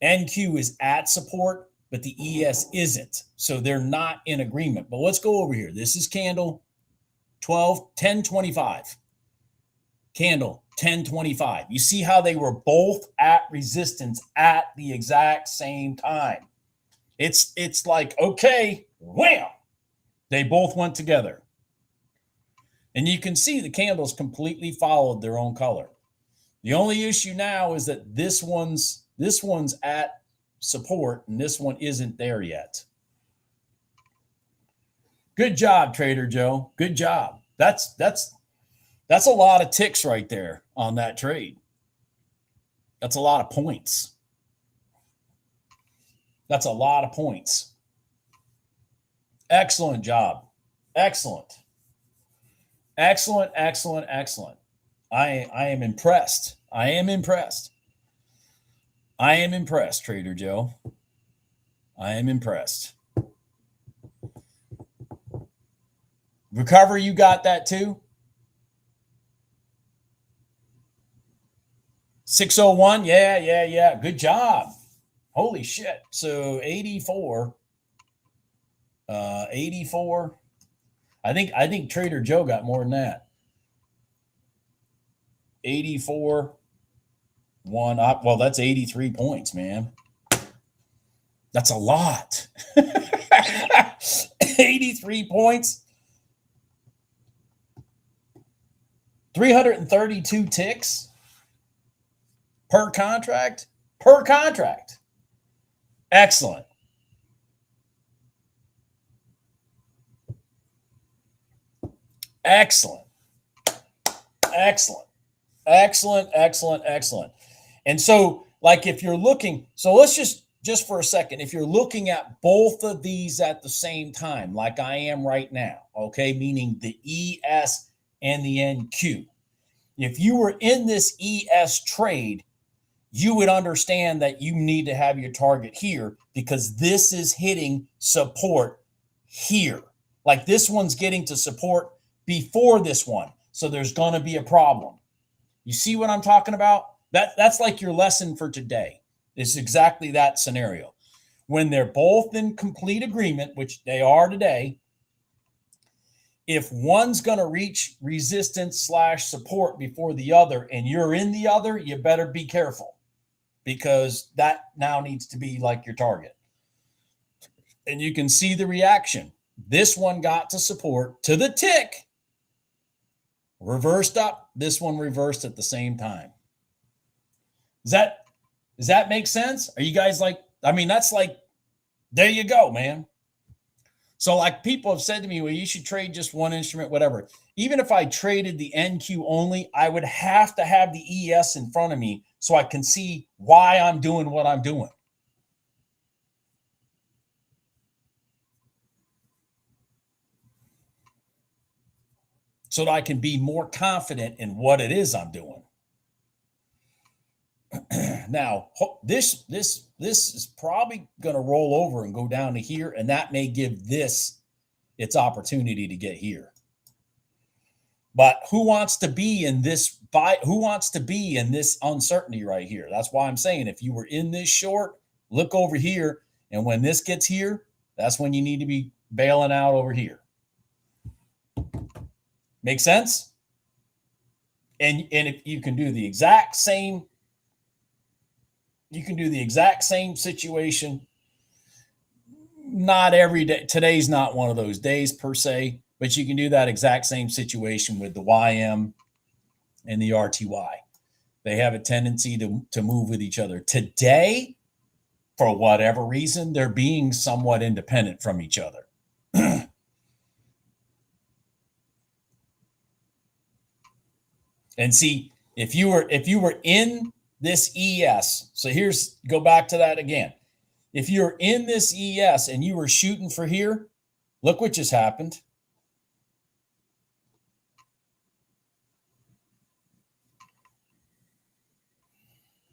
NQ is at support, but the ES isn't. So they're not in agreement. But let's go over here. This is candle 1025. Candle 1025. You see how they were both at resistance at the exact same time. It's like, okay, wham, they both went together. And you can see the candles completely followed their own color. The only issue now is that this one's at support and this one isn't there yet. Good job, Trader Joe. Good job. That's a lot of ticks right there on that trade. That's a lot of points. That's a lot of points. Excellent job. Excellent. Excellent. I am impressed. I am impressed, Trader Joe. I am impressed. Recovery, you got that too? 601, yeah. Good job. Holy shit. So 84. I think Trader Joe got more than that. 84. Well, that's 83 points, man. That's a lot. 83 points. 332 ticks per contract. Excellent. Excellent. Excellent. Excellent, excellent, excellent. And so, like, if you're looking, so let's just for a second, if you're looking at both of these at the same time, like I am right now, okay, meaning the ES and the NQ. If you were in this ES trade, you would understand that you need to have your target here because this is hitting support here. Like this one's getting to support before this one. So there's going to be a problem. You see what I'm talking about? That's like your lesson for today. It's exactly that scenario. When they're both in complete agreement, which they are today, if one's going to reach resistance / support before the other and you're in the other, you better be careful because that now needs to be like your target. And you can see the reaction. This one got to support to the tick, reversed up. This one reversed at the same time. Does that make sense? Are you guys like, I mean, that's like, there you go, man. So like people have said to me, well, you should trade just one instrument, whatever. Even if I traded the NQ only, I would have to have the ES in front of me so I can see why I'm doing what I'm doing. So that I can be more confident in what it is I'm doing. Now, this is probably going to roll over and go down to here, and that may give this its opportunity to get here. But who wants to be in this? Who wants to be in this uncertainty right here? That's why I'm saying if you were in this short, look over here, and when this gets here, that's when you need to be bailing out over here. Make sense? And if you can do the exact same. You can do the exact same situation. Not every day. Today's not one of those days per se, but you can do that exact same situation with the YM and the RTY. They have a tendency to move with each other. Today, for whatever reason, they're being somewhat independent from each other. And see, if you were in this ES, so go back to that again. If you're in this ES and you were shooting for here, look what just happened.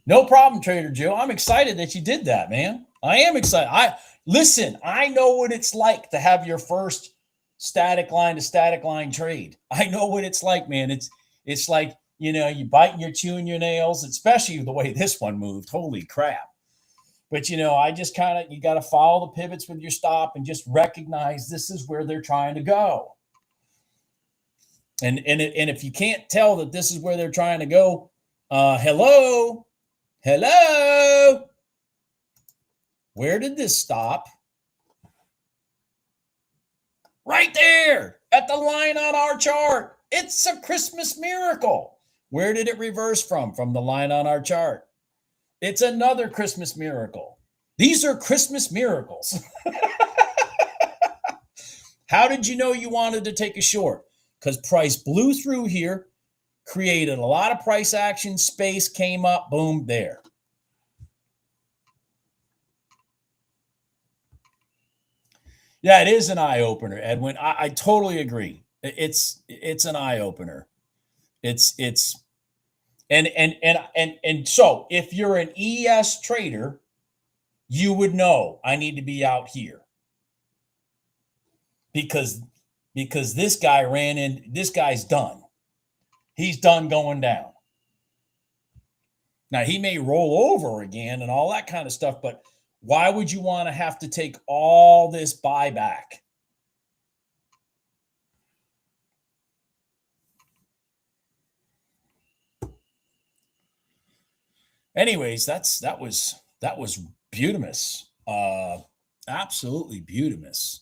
No problem, Trader Joe. I'm excited that you did that, man. I am excited. I know what it's like to have your first static line to static line trade. I know what it's like, man. It's like, you know, you biting, you're chewing your nails, especially the way this one moved. Holy crap. But, you know, I just you got to follow the pivots with your stop and just recognize this is where they're trying to go. And if you can't tell that this is where they're trying to go, hello. Where did this stop? Right there at the line on our chart. It's a Christmas miracle. Where did it reverse from? From the line on our chart. It's another Christmas miracle. These are Christmas miracles. How did you know you wanted to take a short? Because price blew through here, created a lot of price action, space came up, boom, there. Yeah, it is an eye-opener, Edwin. I totally agree. It's an eye-opener. And so if you're an ES trader, you would know I need to be out here because this guy ran in. This guy's done. He's done going down. Now he may roll over again and all that kind of stuff, but why would you want to have to take all this buyback? Anyways, that was beautimous. Absolutely beautimous.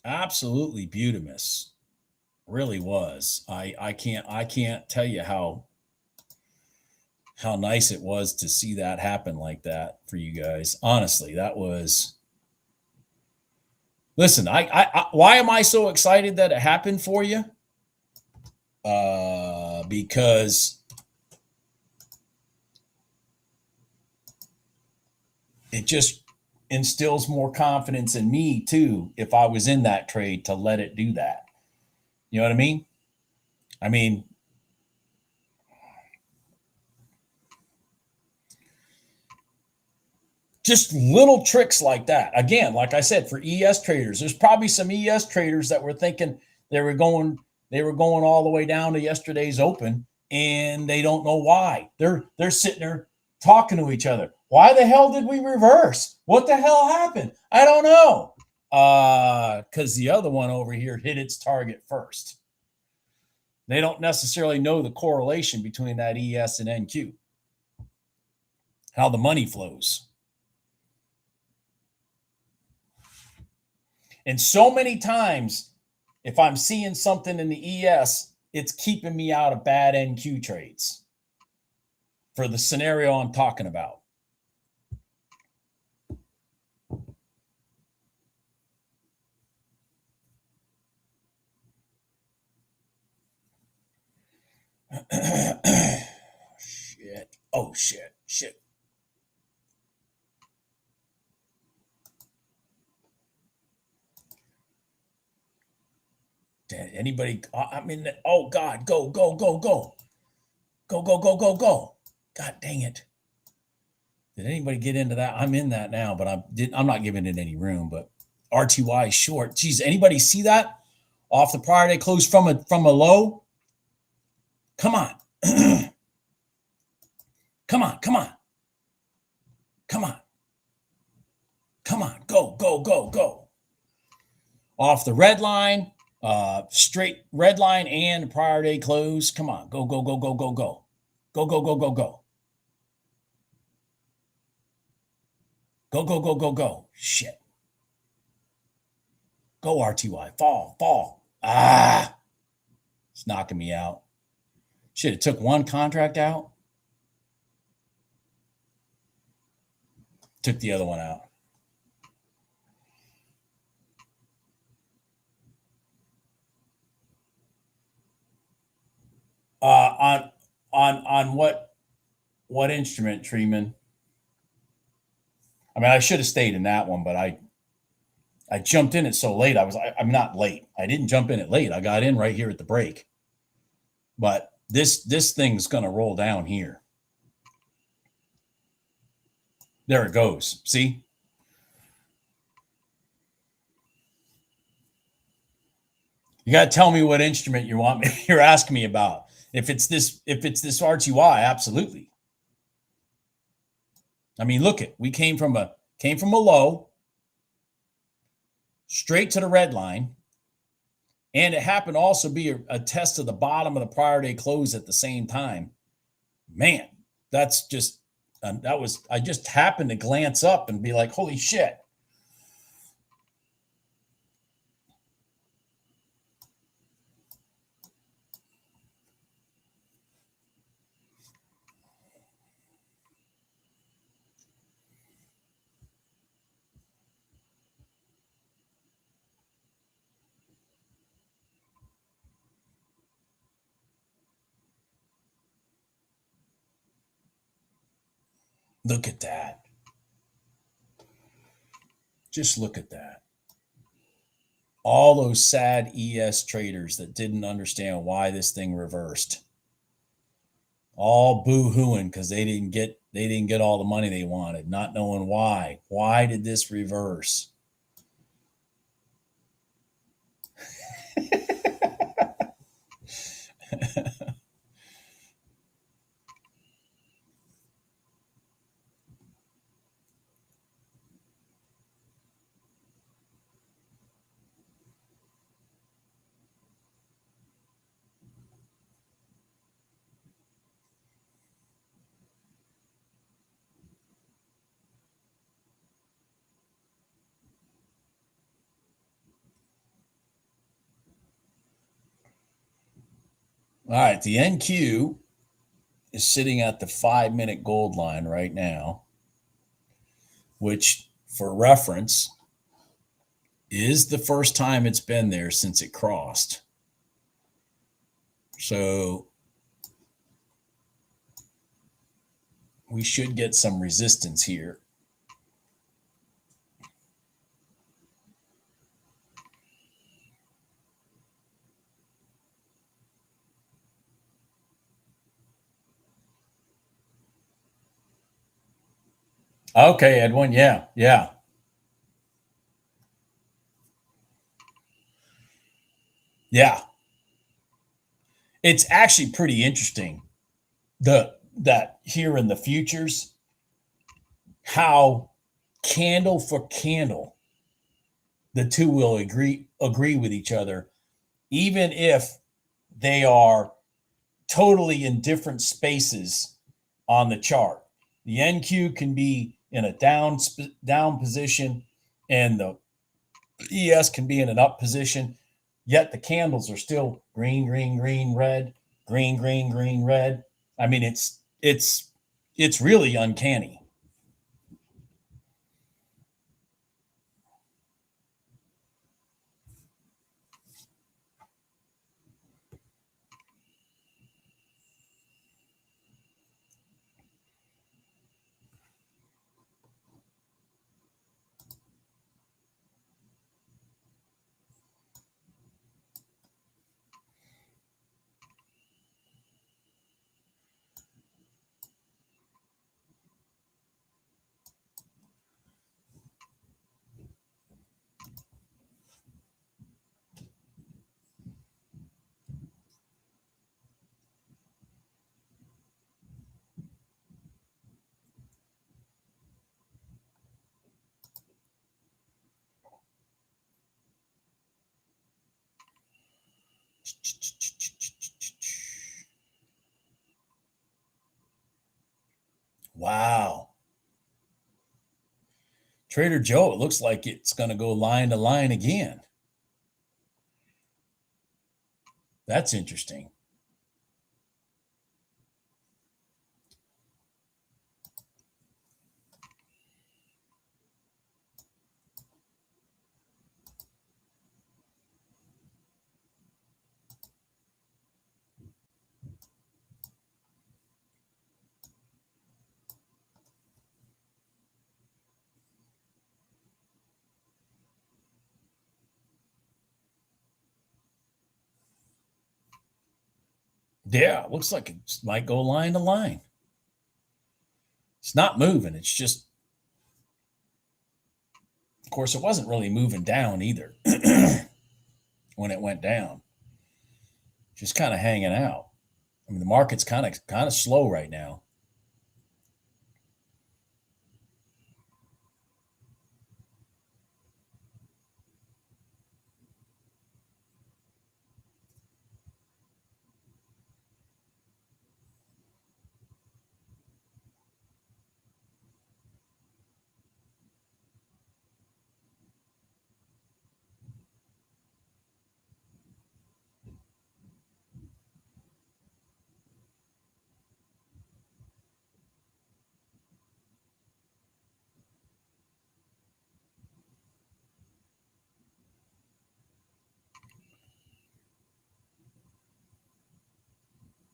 Absolutely beautimous. Really was. I can't tell you how nice it was to see that happen like that for you guys. Honestly, that was Listen, why am I so excited that it happened for you? Because it just instills more confidence in me too. If I was in that trade, to let it do that, you know what I mean? I mean, just little tricks like that. Again, like I said, for ES traders, there's probably some ES traders that were thinking they were going all the way down to yesterday's open, and they don't know why. They're sitting there talking to each other. Why the hell did we reverse? What the hell happened? I don't know. Because the other one over here hit its target first. They don't necessarily know the correlation between that ES and NQ, how the money flows. And so many times, if I'm seeing something in the ES, it's keeping me out of bad NQ trades for the scenario I'm talking about. Shit. Oh, shit. Did anybody? I mean, oh God, go. God dang it. Did anybody get into that? I'm in that now, but I'm not giving it any room. But RTY short. Geez, anybody see that? Off the prior day close from a low? Come on. Come on. Go. Off the red line, straight red line and prior day close. Come on. Go. Go. Shit. Go RTY. Fall. It's knocking me out. Shit, it took one contract out. Took the other one out. On what instrument, Treeman? I mean, I should have stayed in that one, but I jumped in it so late. I'm not late. I didn't jump in it late. I got in right here at the break. But this thing's going to roll down here. There it goes. See? You got to tell me what instrument you're asking me about. If it's this RTY, absolutely. I mean, look it. We came from a low straight to the red line, and it happened to also be a test of the bottom of the prior day close at the same time. Man, that's just I just happened to glance up and be like, holy shit. Look at that. Just look at that. All those sad ES traders that didn't understand why this thing reversed. All boo-hooing because they didn't get all the money they wanted, not knowing why. Why did this reverse? All right, the NQ is sitting at the 5-minute gold line right now, which, for reference, is the first time it's been there since it crossed. So we should get some resistance here. Okay, Edwin. Yeah, yeah. Yeah. It's actually pretty interesting that here in the futures, how candle for candle the two will agree with each other, even if they are totally in different spaces on the chart. The NQ can be in a down position, and the ES can be in an up position. Yet the candles are still green, green, green, red, green, green, green, red. I mean, it's really uncanny. Wow. Trader Joe, it looks like it's going to go line to line again. That's interesting. Yeah, it looks like it might go line to line. It's not moving. It's just, of course, it wasn't really moving down either when it went down. Just kind of hanging out. I mean, the market's kind of slow right now.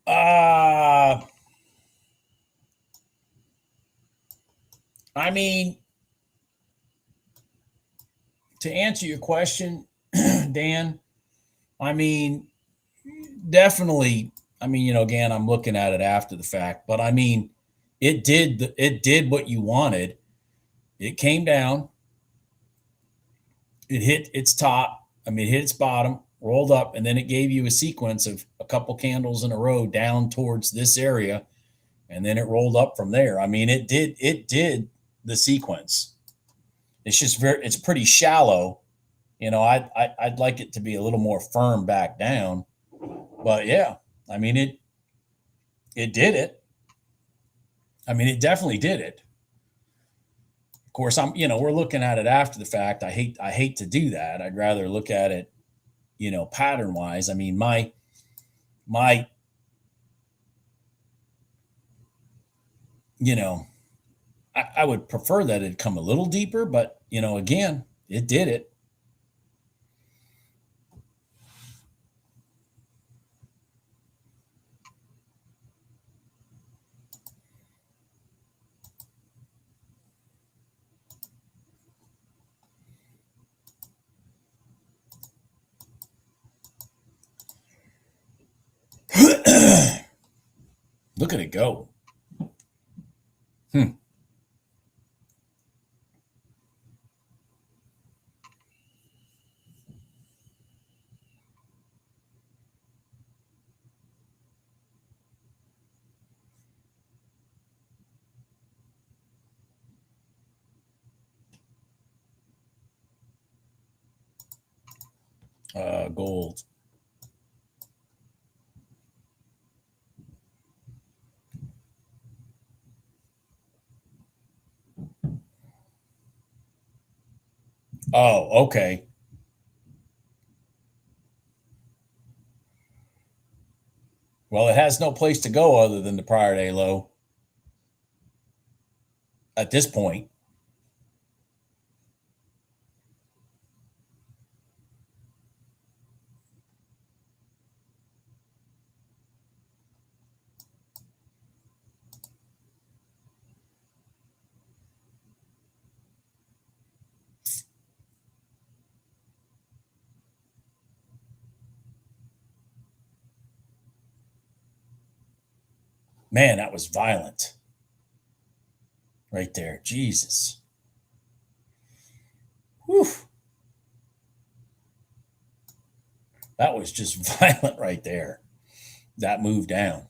Uh, I mean, to answer your question, Dan, I mean, definitely. I mean, again, I'm looking at it after the fact, but I mean, it did what you wanted. It came down, it hit its top. I mean, it hit its bottom, rolled up, and then it gave you a sequence of a couple candles in a row down towards this area, and then it rolled up from there. I mean, it did the sequence. It's just it's pretty shallow. I'd like it to be a little more firm back down, but yeah, I mean it did it. I mean, it definitely did it. Of course, we're looking at it after the fact. I hate to do that. I'd rather look at it, pattern wise. I mean, my you know, I would prefer that it come a little deeper, but again, it did it. Look at it go. Hmm. Gold. Oh, okay. Well, it has no place to go other than the prior day low at this point. Man, that was violent right there. Jesus. Whew. That was just violent right there. That move down.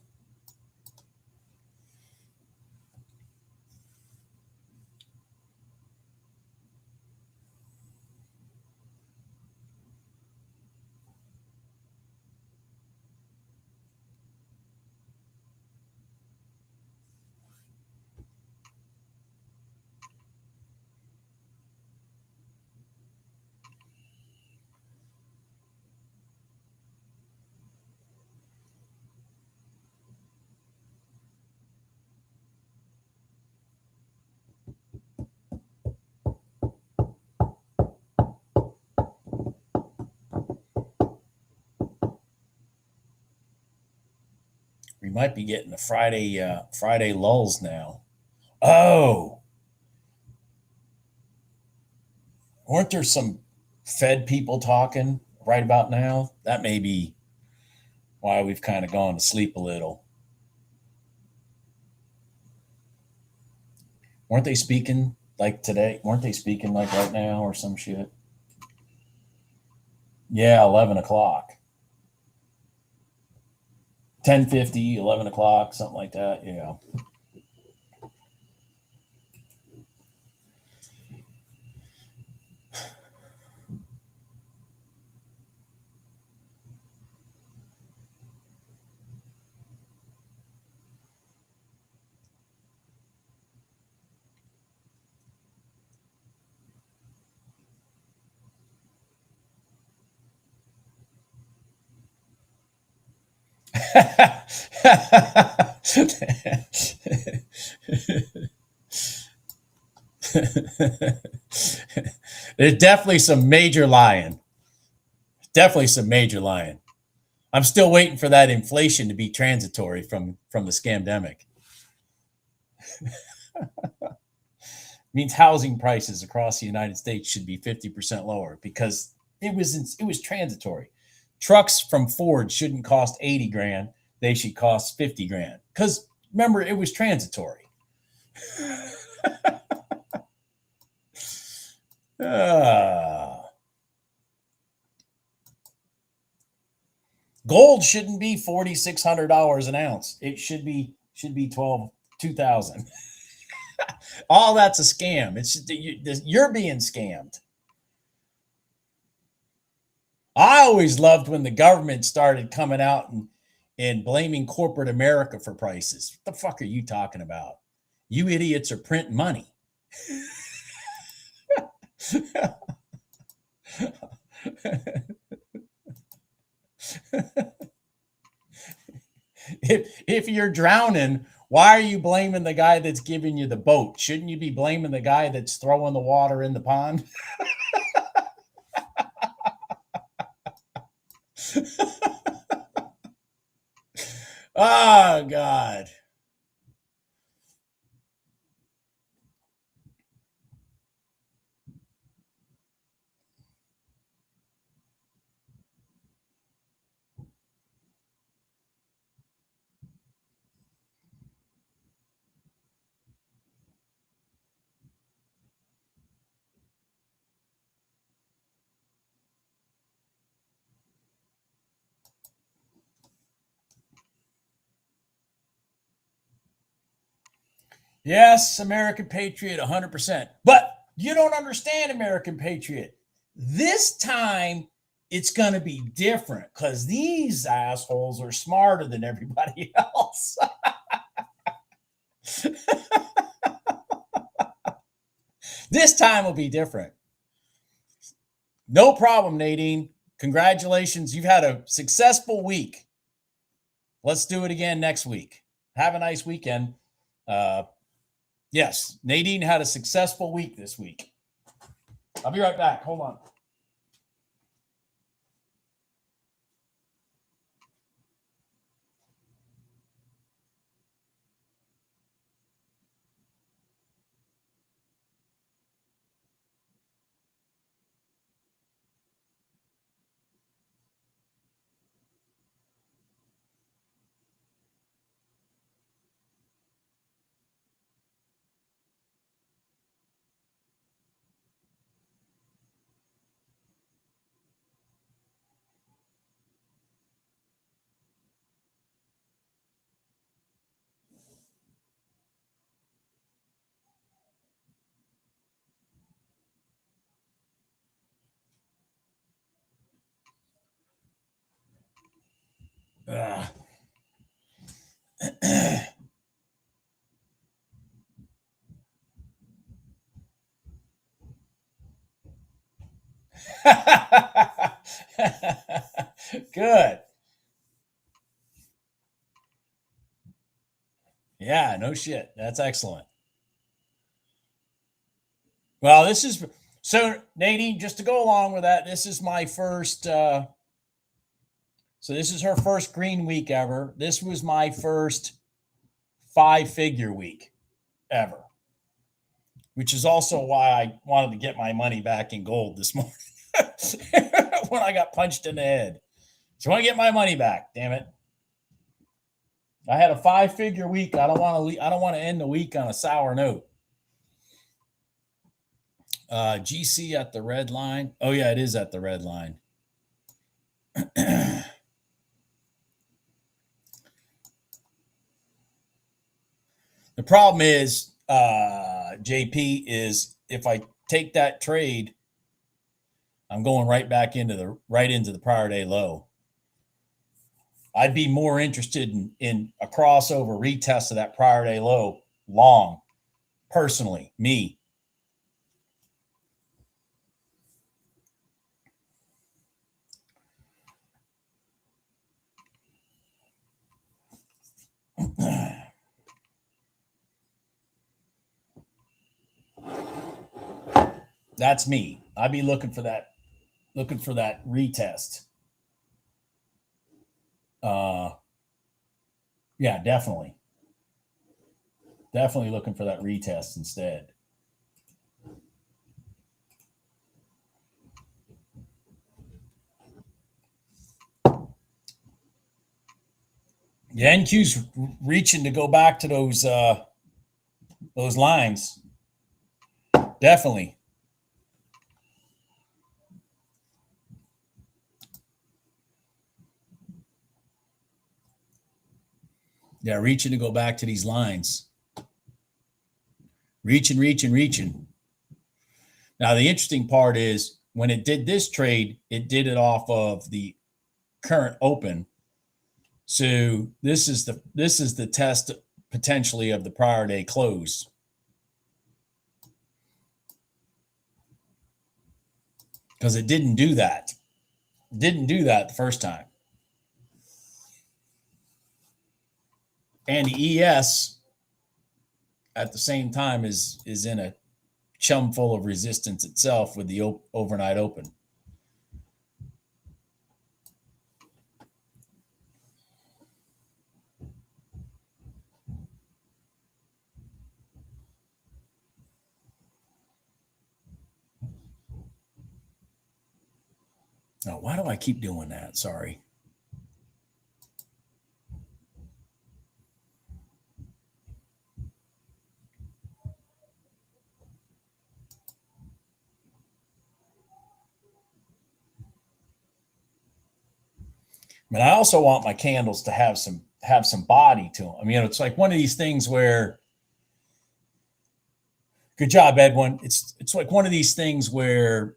We might be getting the Friday lulls now. Oh, weren't there some Fed people talking right about now? That may be why we've kind of gone to sleep a little. Weren't they speaking like today? Weren't they speaking like right now or some shit? Yeah, 11 o'clock. 10:50, 11 o'clock, something like that. Yeah. There's definitely some major lying. Definitely some major lying. I'm still waiting for that inflation to be transitory from the scamdemic. Means housing prices across the United States should be 50% lower because it was transitory. Trucks from Ford shouldn't cost 80 grand. They should cost 50 grand. Because remember, it was transitory. Gold shouldn't be $4,600 an ounce. It should be 2,000. All that's a scam. You're being scammed. I always loved when the government started coming out and blaming corporate America for prices. What the fuck are you talking about? You idiots are printing money. if you're drowning, why are you blaming the guy that's giving you the boat? Shouldn't you be blaming the guy that's throwing the water in the pond? Oh, God. Yes, American Patriot, 100%. But you don't understand, American Patriot. This time, it's going to be different because these assholes are smarter than everybody else. This time will be different. No problem, Nadine. Congratulations. You've had a successful week. Let's do it again next week. Have a nice weekend. Yes, Nadine had a successful week this week. I'll be right back. Hold on. Good. Yeah, no shit. That's excellent. Well, this is so Nadine, just to go along with that, this is my first so this is her first green week ever. This was my first 5-figure week ever, which is also why I wanted to get my money back in gold this morning when I got punched in the head. So I want to get my money back, damn it. I had a 5-figure week. I don't want to end the week on a sour note. GC at the red line. Oh yeah, it is at the red line. The problem is, JP, is if I take that trade, I'm going right into the prior day low. I'd be more interested in a crossover retest of that prior day low long, personally, me. That's me. I'd be looking for that retest. Yeah, definitely looking for that retest instead. The NQ's reaching to go back to those lines. Definitely. Yeah, reaching to go back to these lines. Reaching. Now, the interesting part is when it did this trade, it did it off of the current open. So this is the test potentially of the prior day close. Because it didn't do that. Didn't do that the first time. And the ES at the same time is in a chum full of resistance itself with the overnight open. Now, why do I keep doing that? Sorry. But I also want my candles to have some body to them. I mean, it's like one of these things where Good job, Edwin. It's like one of these things where,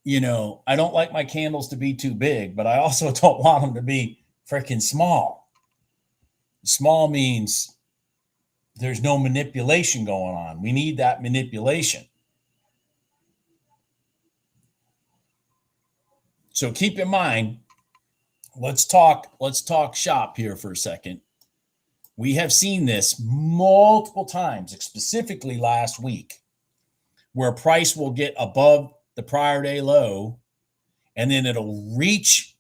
you know, I don't like my candles to be too big, but I also don't want them to be freaking small. Small means there's no manipulation going on. We need that manipulation. So keep in mind, let's talk shop here for a second. We have seen this multiple times, specifically last week, where price will get above the prior day low, and then it'll reach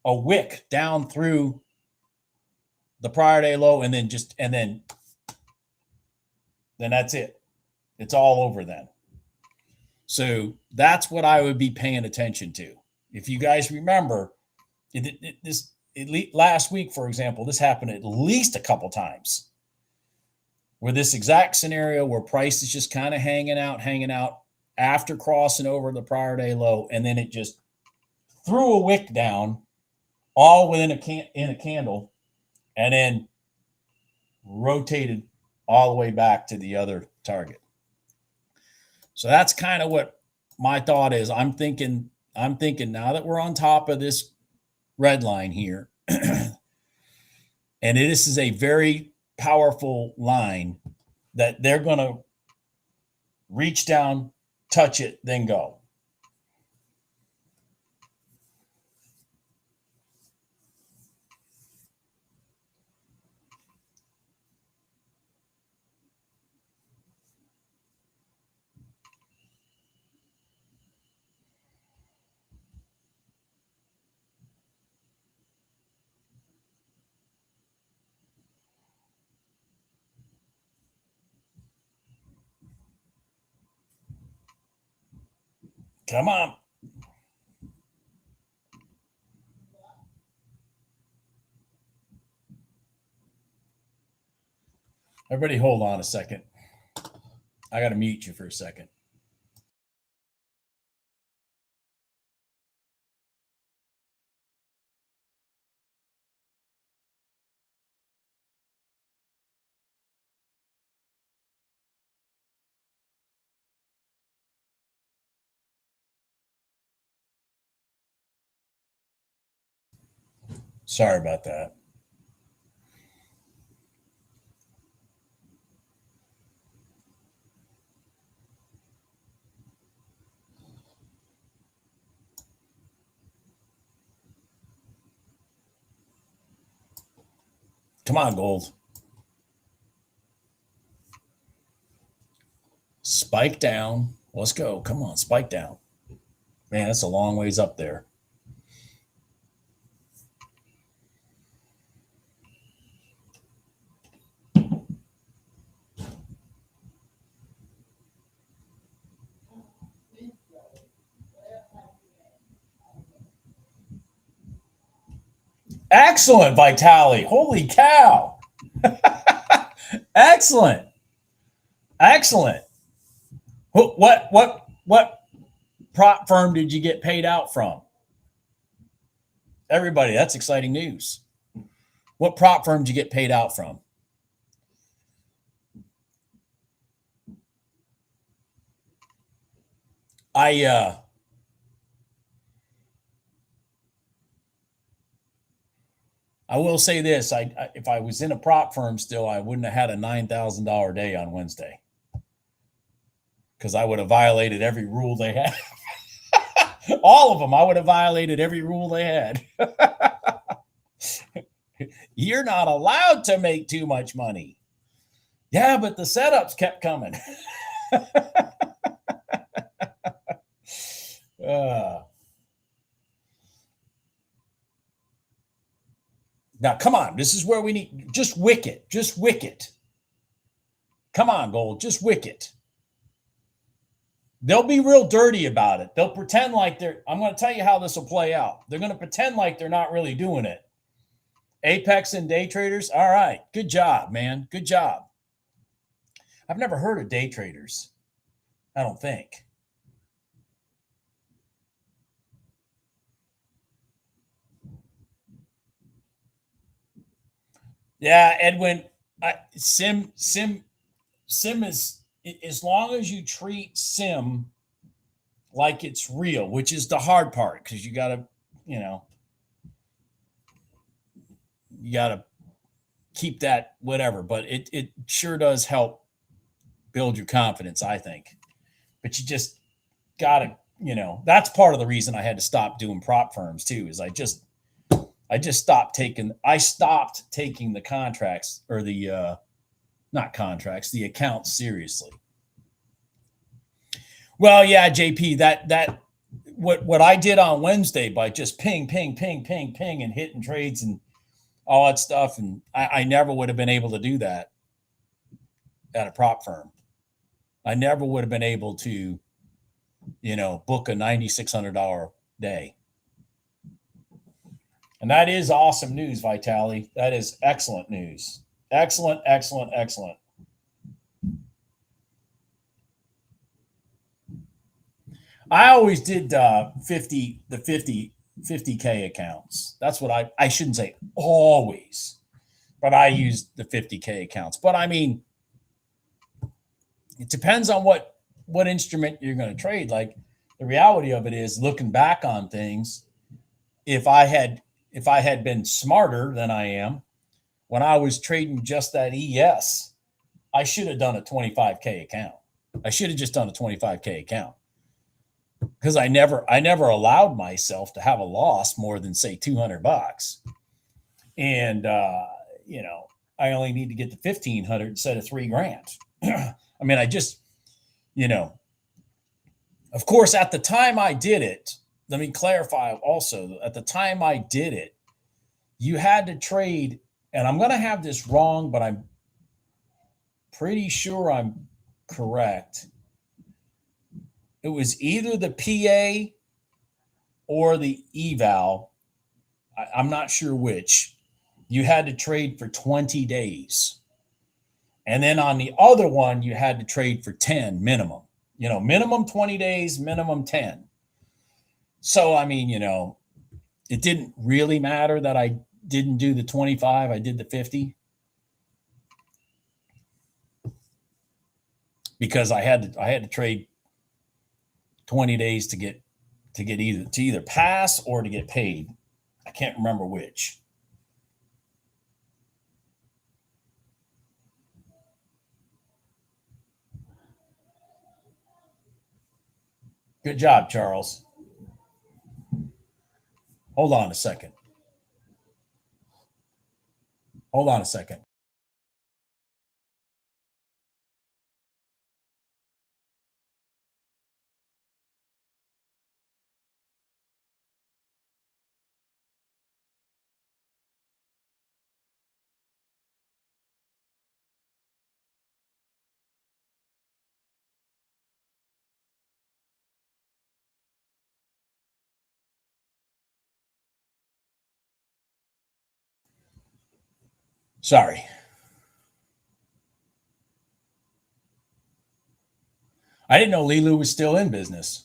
a wick down through the prior day low, and then that's it. It's all over then. So that's what I would be paying attention to. If you guys remember, last week, for example, this happened at least a couple times, where this exact scenario where price is just kind of hanging out after crossing over the prior day low, and then it just threw a wick down all within a candle, and then rotated all the way back to the other target. So that's kind of what my thought is. I'm thinking now that we're on top of this red line here, and this is a very powerful line, that they're going to reach down, touch it, then go. Come on. Everybody hold on a second. I got to mute you for a second. Sorry about that. Come on, gold. Spike down. Let's go. Come on, spike down. Man, that's a long ways up there. Excellent, Vitali. Holy cow. Excellent. Excellent. What prop firm did you get paid out from? Everybody, that's exciting news. What prop firm did you get paid out from? I will say this: if I was in a prop firm still, I wouldn't have had a $9,000 day on Wednesday, because I would have violated every rule they had. All of them. I would have violated every rule they had. You're not allowed to make too much money. Yeah, but the setups kept coming. Now, come on. This is where we need just wick it. Just wick it. Come on, gold. Just wick it. They'll be real dirty about it. They'll pretend like I'm going to tell you how this will play out. They're going to pretend like they're not really doing it. Apex and day traders. All right. Good job, man. Good job. I've never heard of day traders. I don't think. Yeah, Edwin, Sim sim is, as long as you treat sim like it's real, which is the hard part, because you got to, you know, you got to keep that whatever, but it sure does help build your confidence, I think. But you just got to, you know, that's part of the reason I had to stop doing prop firms too, is I just stopped taking the contracts, or the not contracts, the accounts seriously. Well, yeah, JP, that what I did on Wednesday by just ping, ping, ping, ping, ping, and hitting trades and all that stuff, and I never would have been able to do that at a prop firm. I never would have been able to, you know, book a $9,600 day. And that is awesome news, Vitaly. That is excellent news. Excellent, excellent, excellent. I always did 50K accounts. That's what I shouldn't say always, but I used the 50K accounts. But I mean, it depends on what instrument you're going to trade. Like, the reality of it is, looking back on things, if I had been smarter than I am when I was trading just that ES, I should have done a 25K account. I should have just done a 25K account, because I never allowed myself to have a loss more than, say, $200. And you know, I only need to get to 1,500 instead of $3,000. I mean, I just, you know, of course, at the time I did it, let me clarify also, at the time I did it, you had to trade, and I'm going to have this wrong, but I'm pretty sure I'm correct. It was either the PA or the eval. I'm not sure which. You had to trade for 20 days. And then on the other one, you had to trade for 10 minimum. You know, minimum 20 days, minimum 10. So, I mean, you know, it didn't really matter that I didn't do the 25. I did the 50. Because I had to trade 20 days to get either pass or to get paid. I can't remember which. Good job, Charles. Hold on a second. Hold on a second. Sorry. I didn't know Lilu was still in business.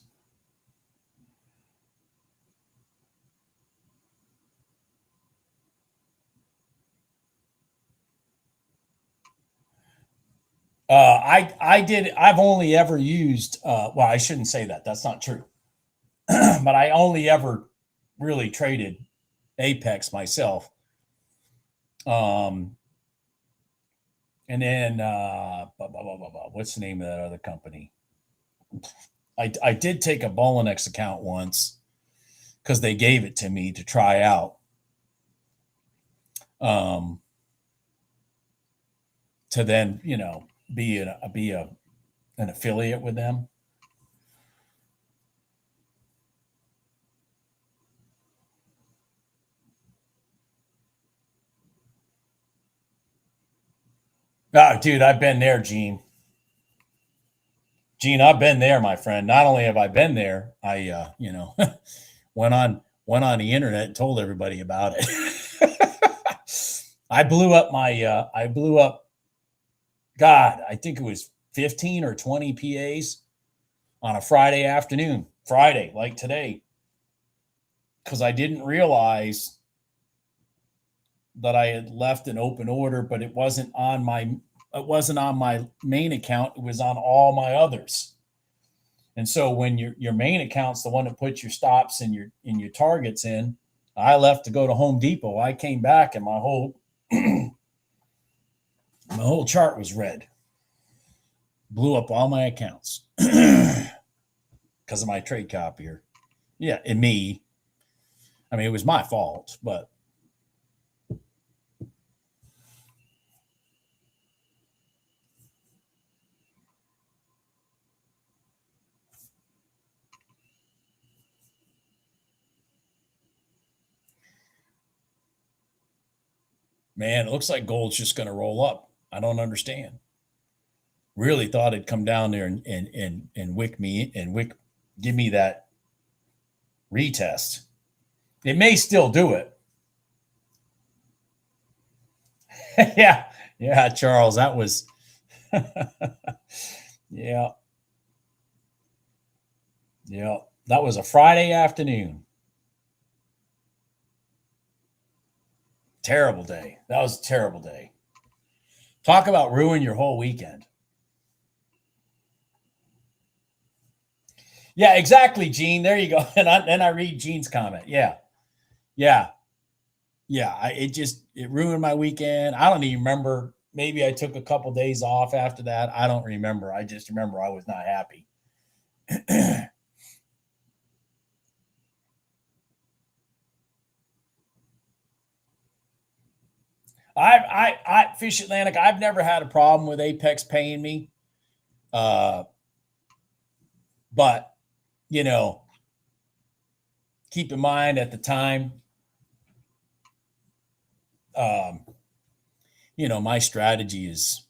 I've only ever used, well, I shouldn't say that. That's not true. But I only ever really traded Apex myself. And then, what's the name of that other company? I did take a Bolinex account once because they gave it to me to try out. To then, you know, be an affiliate with them. Oh, dude, I've been there, Gene. Gene, I've been there, my friend. Not only have I been there, I you know, went on the internet and told everybody about it. I blew up God, I think it was 15 or 20 PAs on a Friday afternoon. Friday, like today. Because I didn't realize that I had left an open order, but it wasn't on my it wasn't on my main account. It was on all my others. And so when your main account's the one that puts your stops and your targets in, I left to go to Home Depot. I came back and my whole my whole chart was red. Blew up all my accounts because of my trade copier. Yeah, and me. I mean, it was my fault, but man, it looks like gold's just going to roll up. I don't understand. Really thought it'd come down there and wick me and give me that retest. It may still do it. yeah, Charles, that was yeah. That was a Friday afternoon. Terrible day. That was a terrible day. Talk about ruin your whole weekend. Yeah, exactly, Gene. There you go. And I read Gene's comment. Yeah. It ruined my weekend. I don't even remember. Maybe I took a couple days off after that. I don't remember. I just remember I was not happy. I Fish Atlantic. I've never had a problem with Apex paying me. But keep in mind at the time, my strategy is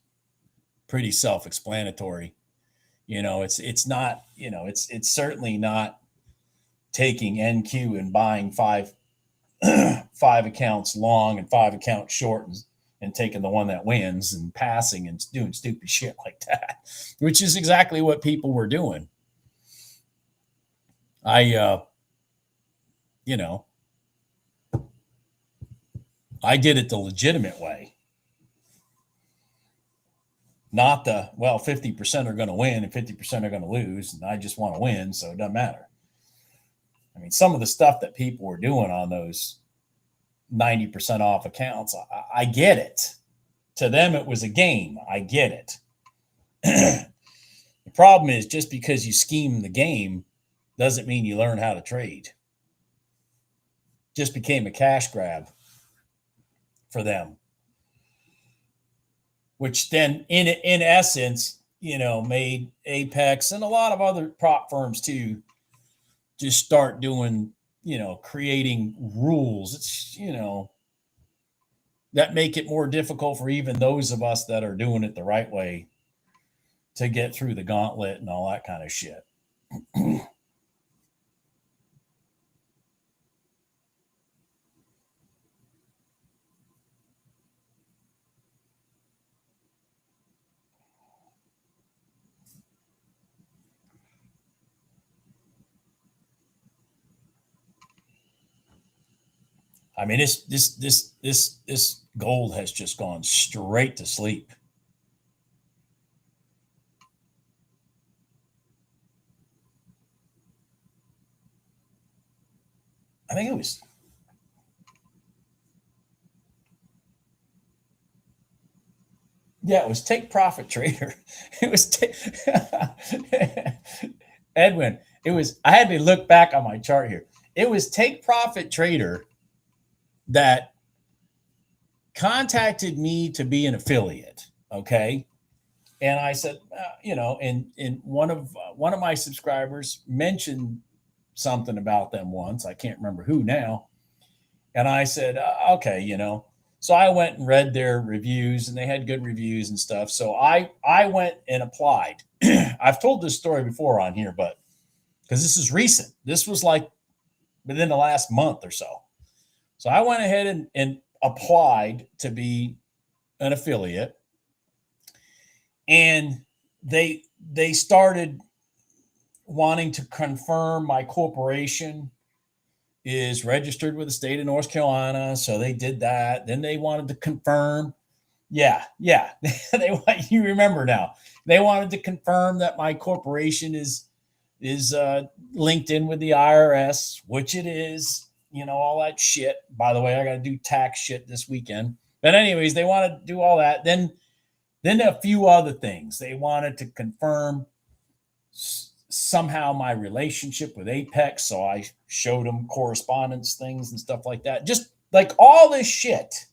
pretty self-explanatory. It's not, it's certainly not taking NQ and buying five accounts long and 5 accounts short and taking the one that wins and passing and doing stupid shit like that, which is exactly what people were doing. I did it the legitimate way. Not 50% are going to win and 50% are going to lose, and I just want to win, so it doesn't matter. I mean, some of the stuff that people were doing on those 90% off accounts, I get it. To them, it was a game. I get it. The problem is just because you scheme the game doesn't mean you learn how to trade. Just became a cash grab for them, which then in essence, made Apex and a lot of other prop firms too just start doing, creating rules. It's, that make it more difficult for even those of us that are doing it the right way to get through the gauntlet and all that kind of shit. I mean, this gold has just gone straight to sleep. I think it was. Yeah, it was Take Profit Trader. It was Edwin. It was. I had to look back on my chart here. It was Take Profit Trader that contacted me to be an affiliate. Okay, and I said, and one of my subscribers mentioned something about them once. I can't remember who now. And I said, okay, So I went and read their reviews, and they had good reviews and stuff. So I went and applied. I've told this story before on here, but because this is recent, this was like within the last month or so. So I went ahead and applied to be an affiliate, and they started wanting to confirm my corporation is registered with the state of North Carolina. So they did that. Then they wanted to confirm Yeah. They want you remember now. They wanted to confirm that my corporation is linked in with the IRS, which it is. All that shit. By the way, I got to do tax shit this weekend. But anyways, they want to do all that. Then a few other things. They wanted to confirm somehow my relationship with Apex, so I showed them correspondence things and stuff like that. Just like all this shit.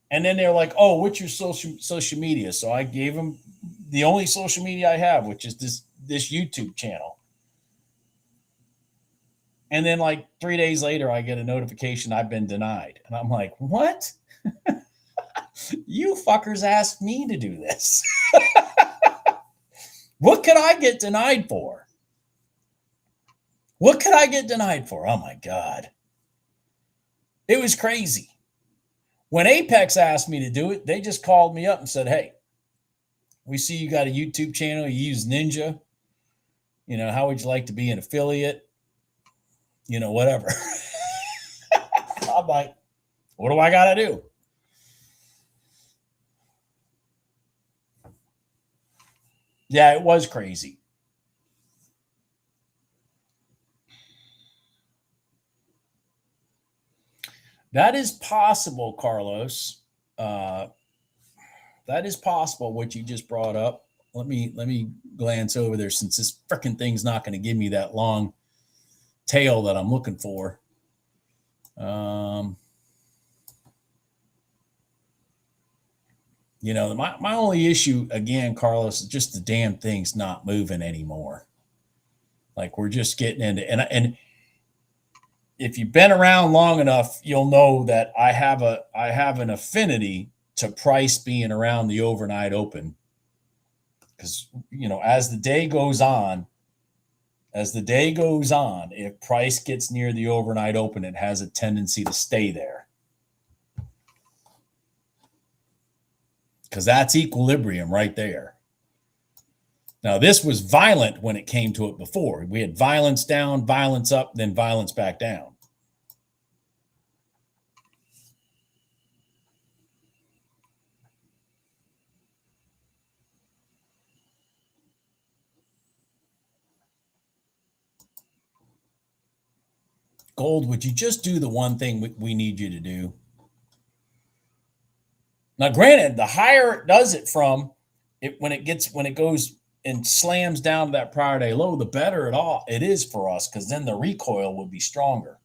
And then they're like, "Oh, what's your social media?" So I gave them the only social media I have, which is this YouTube channel. And then like 3 days later, I get a notification I've been denied. And I'm like, what? You fuckers asked me to do this. What could I get denied for? What could I get denied for? Oh my God. It was crazy. When Apex asked me to do it, they just called me up and said, "Hey, we see you got a YouTube channel. You use Ninja. How would you like to be an affiliate? Whatever." I'm like, what do I got to do? Yeah, it was crazy. That is possible, Carlos. That is possible, what you just brought up. Let me glance over there, since this freaking thing's not going to give me that long tail that I'm looking for. My only issue, again, Carlos, is just the damn thing's not moving anymore. Like, we're just getting into, and if you've been around long enough, you'll know that I have an affinity to price being around the overnight open, because as the day goes on, if price gets near the overnight open, it has a tendency to stay there, because that's equilibrium right there. Now, this was violent when it came to it before. We had violence down, violence up, then violence back down. Gold, would you just do the one thing we need you to do? Now, granted, the higher it does it from it, when it goes and slams down to that prior day low, the better it is for us, because then the recoil would be stronger.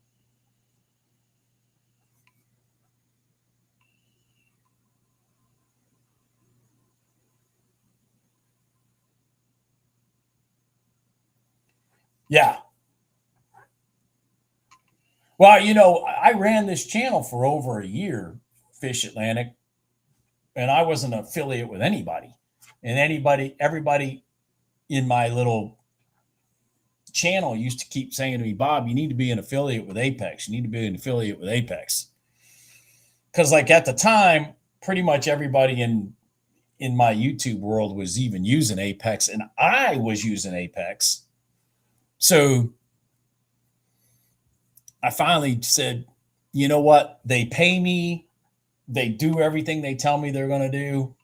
Yeah. Well, I ran this channel for over a year, Fish Atlantic, and I wasn't an affiliate with anybody. And everybody in my little channel used to keep saying to me, "Bob, you need to be an affiliate with Apex. You need to be an affiliate with Apex." Because like at the time, pretty much everybody in my YouTube world was even using Apex, and I was using Apex. So I finally said, you know what? They pay me. They do everything they tell me they're going to do.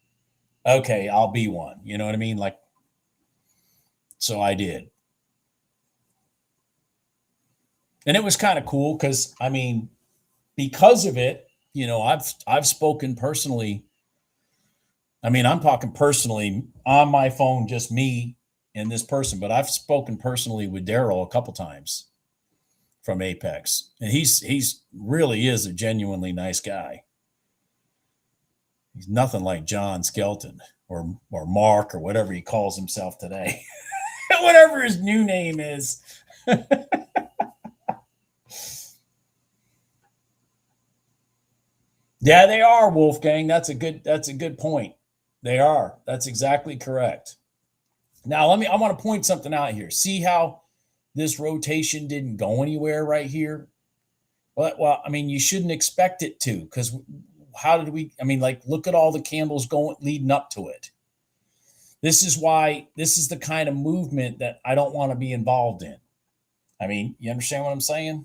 Okay, I'll be one. You know what I mean? Like, so I did. And it was kind of cool because, because of it, I've spoken personally. I'm talking personally on my phone, just me and this person, but I've spoken personally with Daryl a couple times from Apex, and he's really is a genuinely nice guy. He's nothing like John Skelton or Mark or whatever he calls himself today, whatever his new name is. Yeah, they are, Wolfgang. That's a good point. They are. That's exactly correct. Now, I want to point something out here. See how this rotation didn't go anywhere right here? Well, you shouldn't expect it to, because how did we, look at all the candles leading up to it. This is the kind of movement that I don't want to be involved in. You understand what I'm saying?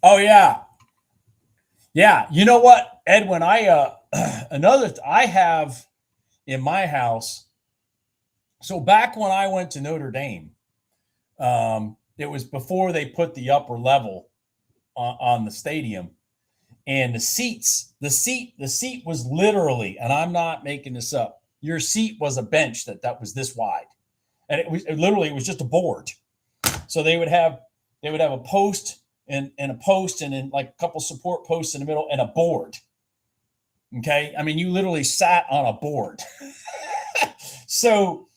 Oh yeah. Yeah. You know what, Edwin, I have in my house. So back when I went to Notre Dame, it was before they put the upper level on the stadium, and the seat was literally, and I'm not making this up. Your seat was a bench that was this wide, and it was just a board. So they would have a post and a post, and then like a couple support posts in the middle and a board. Okay, I mean you literally sat on a board. So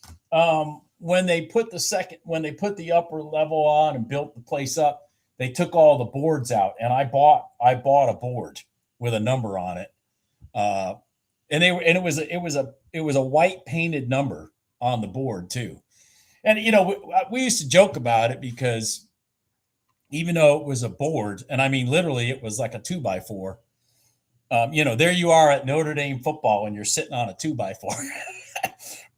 when they put the upper level on and built the place up, they took all the boards out, and I bought a board with a number on it, uh, and it was a white painted number on the board too. And we used to joke about it because even though it was a board, and I mean literally it was like a 2x4. There you are at Notre Dame football, and you're sitting on a 2x4.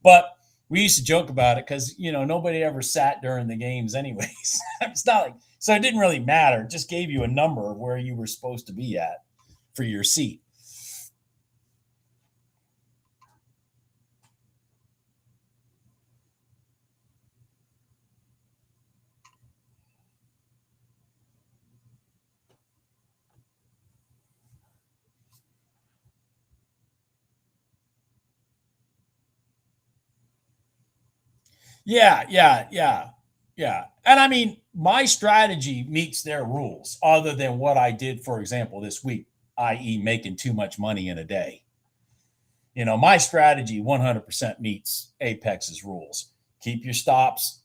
But we used to joke about it because nobody ever sat during the games anyways. It's not like, so it didn't really matter. It just gave you a number of where you were supposed to be at for your seat. Yeah, yeah, yeah, yeah. And I mean, my strategy meets their rules, other than what I did, for example, this week, i.e., making too much money in a day. My strategy 100% meets Apex's rules. Keep your stops,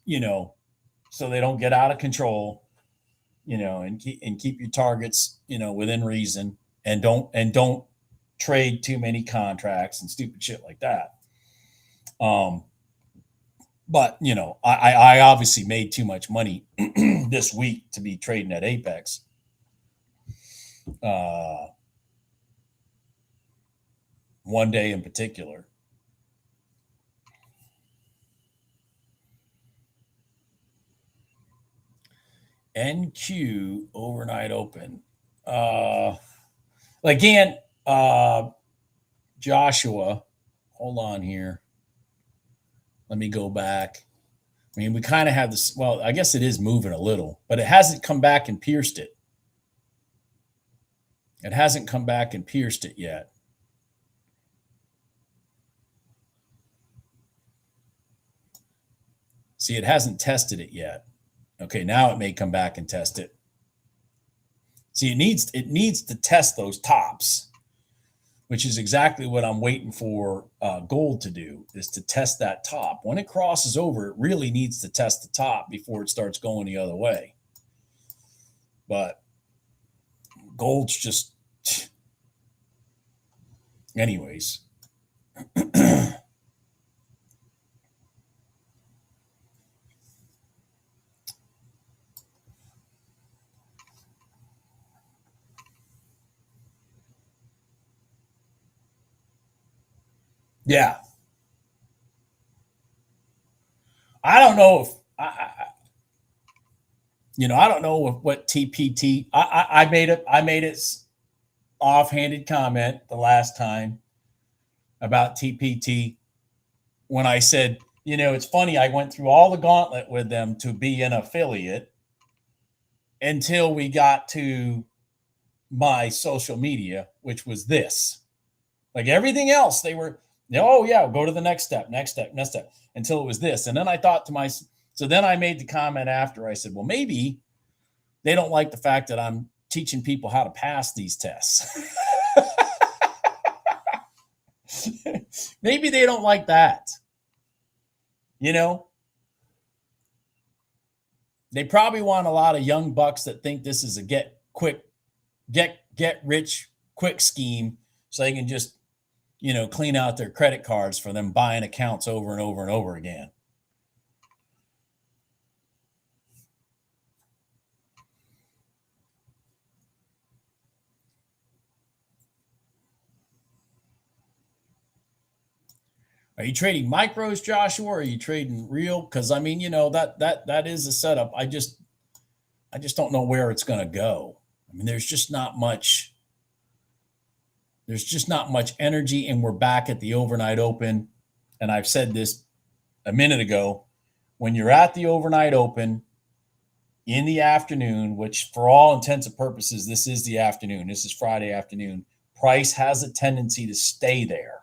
so they don't get out of control, and keep your targets, within reason, and don't trade too many contracts and stupid shit like that. Um, but I obviously made too much money this week to be trading at Apex. Uh, One day in particular. NQ overnight open. Again, Joshua, hold on here. Let me go back. I mean, we kind of have this. Well, I guess it is moving a little, but it hasn't come back and pierced it. It hasn't come back and pierced it yet. See, it hasn't tested it yet. Okay, now it may come back and test it. See, it needs to test those tops, which is exactly what I'm waiting for gold to do, is to test that top. When it crosses over, it really needs to test the top before it starts going the other way. But gold's just, anyways. Yeah. I don't know if I don't know what TPT. I made it offhanded comment the last time about TPT when I said, it's funny. I went through all the gauntlet with them to be an affiliate until we got to my social media, which was this. Like everything else, they were, oh yeah, go to the next step, until it was this. And then I thought to myself, so then I made the comment after. I said, well, maybe they don't like the fact that I'm teaching people how to pass these tests. Maybe they don't like that. They probably want a lot of young bucks that think this is a get rich quick scheme, so they can just clean out their credit cards for them buying accounts over and over and over again. Are you trading micros, Joshua, or are you trading real? Because I mean, that is a setup. I just don't know where it's going to go. I mean, there's just not much. There's just not much energy, and we're back at the overnight open. And I've said this a minute ago. When you're at the overnight open in the afternoon, which for all intents and purposes, this is the afternoon. This is Friday afternoon. Price has a tendency to stay there.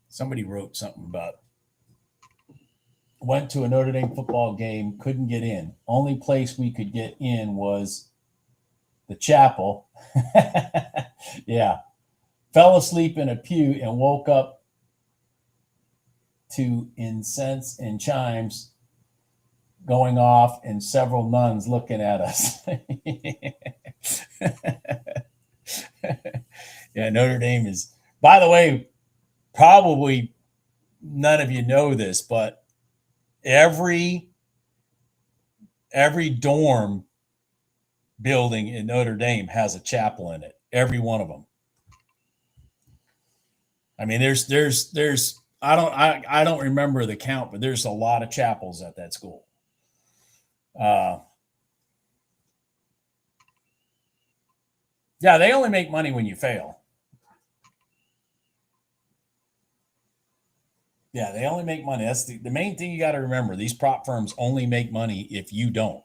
Somebody wrote something about went to a Notre Dame football game, couldn't get in. Only place we could get in was the chapel. Yeah. Fell asleep in a pew and woke up to incense and chimes going off and several nuns looking at us. Yeah, Notre Dame is, by the way, probably none of you know this, but every dorm building in Notre Dame has a chapel in it. Every one of them. I mean, there's I don't remember the count, but there's a lot of chapels at that school. Yeah, they only make money when you fail. Yeah, they only make money. That's the main thing you got to remember. These prop firms only make money if you don't.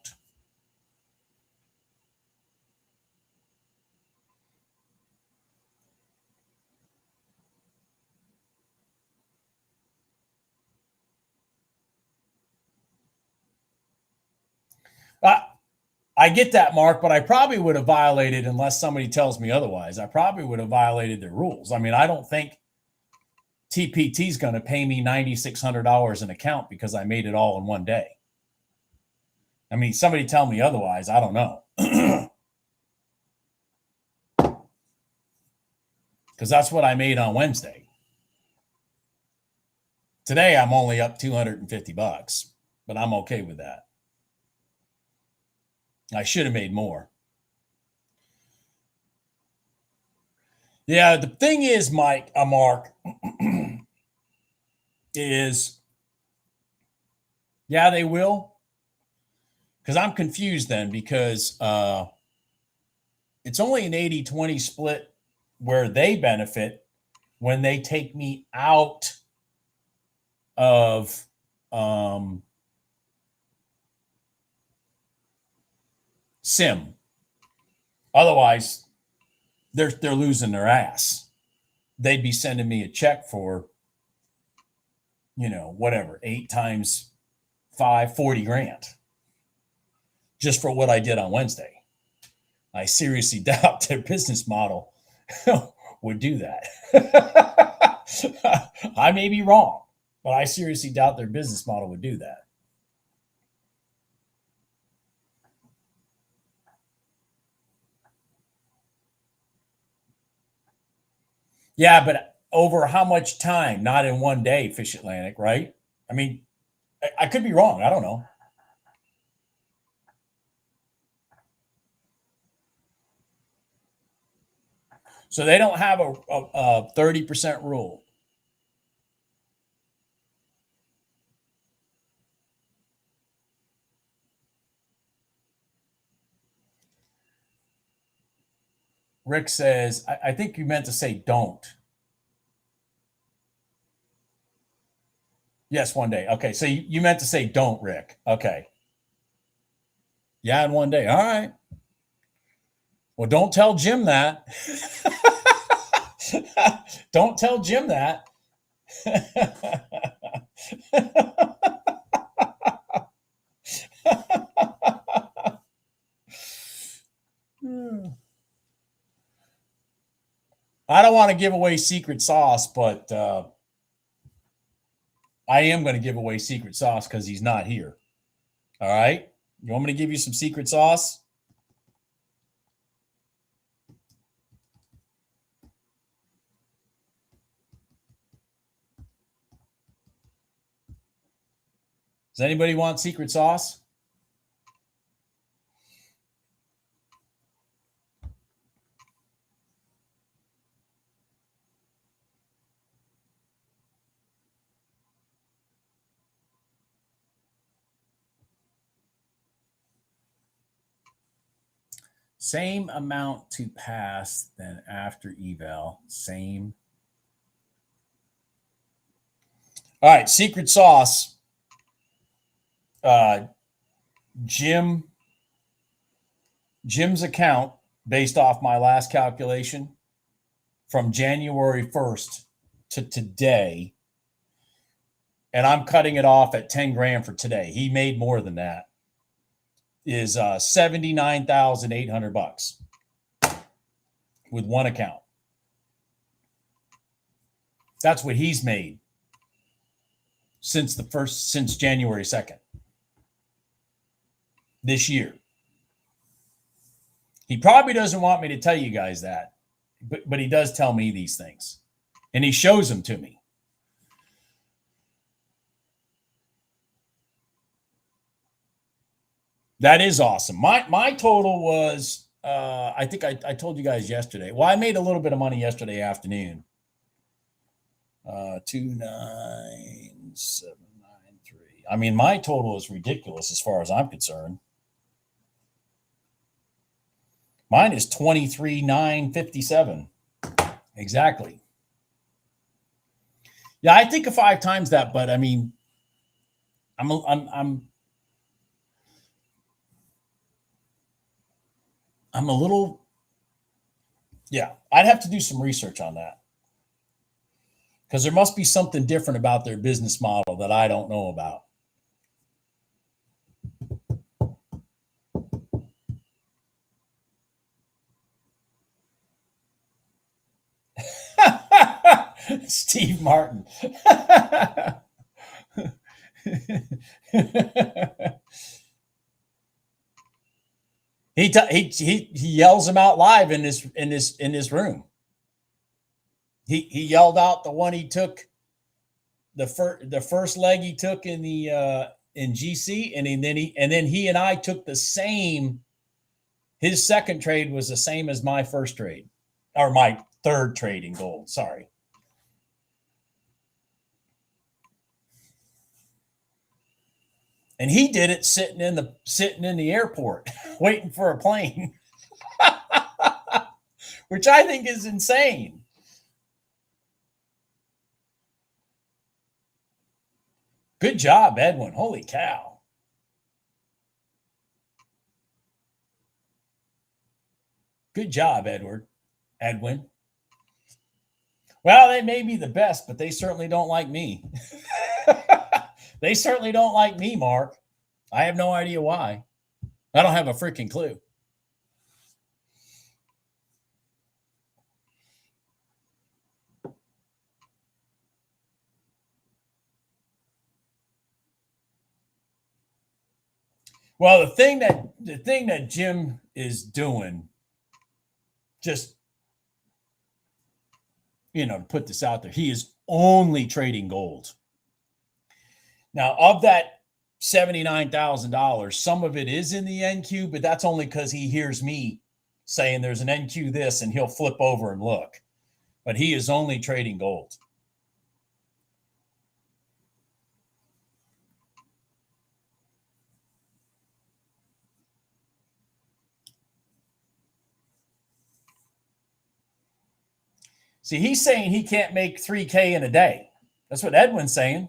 I get that, Mark, but I probably would have violated, unless somebody tells me otherwise, I probably would have violated their rules. I mean, I don't think TPT is going to pay me $9,600 an account because I made it all in one day. I mean, somebody tell me otherwise. I don't know. Because that's what I made on Wednesday. Today, I'm only up $250, but I'm okay with that. I should have made more. Yeah, the thing is, Mark, is, yeah, they will. Because I'm confused then, because it's only an 80-20 split where they benefit when they take me out of sim. Otherwise, they're losing their ass. They'd be sending me a check for, whatever, 8 times 5, 40 grand. Just for what I did on Wednesday. I seriously doubt their business model would do that. I may be wrong, but I seriously doubt their business model would do that. Yeah, but over how much time? Not in one day, Fish Atlantic, right? I mean, I could be wrong. I don't know. So they don't have a 30% rule. Rick says, I think you meant to say don't. Yes, one day. Okay, so you meant to say don't, Rick. Okay. Yeah, in one day. All right. Well, don't tell Jim that. Don't tell Jim that. I don't want to give away secret sauce, but I am going to give away secret sauce because he's not here. All right? You want me to give you some secret sauce? Does anybody want secret sauce? Same amount to pass than after eval. Same. All right, secret sauce. Jim's account, based off my last calculation, from January 1st to today, and I'm cutting it off at 10 grand for today. He made more than that. Is $79,800 with one account. That's what he's made since January 2nd this year. He probably doesn't want me to tell you guys that, but he does tell me these things, and he shows them to me. That is awesome. My total was, I think I told you guys yesterday. Well, I made a little bit of money yesterday afternoon. 29793. I mean, my total is ridiculous as far as I'm concerned. Mine is 23,957. Exactly. Yeah, I think of 5 times that, but I mean, I'm a little, yeah, I'd have to do some research on that, because there must be something different about their business model that I don't know about. Steve Martin. He yells him out live in his room. He yelled out the one he took, the first leg he took in the in GC, and then he and I took the same. His second trade was the same as my first trade, or my third trade in gold. Sorry. And he did it sitting in the airport waiting for a plane, which I think is insane. Good job, Edwin. Holy cow. Good job, Edwin. Well, they may be the best, but they certainly don't like me. They certainly don't like me, Mark. I have no idea why. I don't have a freaking clue. Well, the thing that Jim is doing, just, to put this out there, he is only trading gold. Now, of that $79,000, some of it is in the NQ, but that's only because he hears me saying there's an NQ this, and he'll flip over and look. But he is only trading gold. See, he's saying he can't make 3K in a day. That's what Edwin's saying.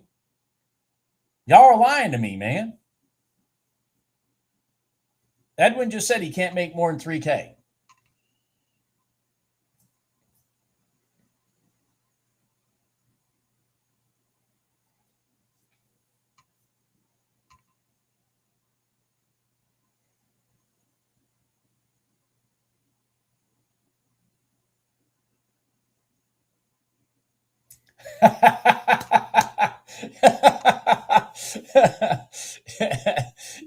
Y'all are lying to me, man. Edwin just said he can't make more than 3K.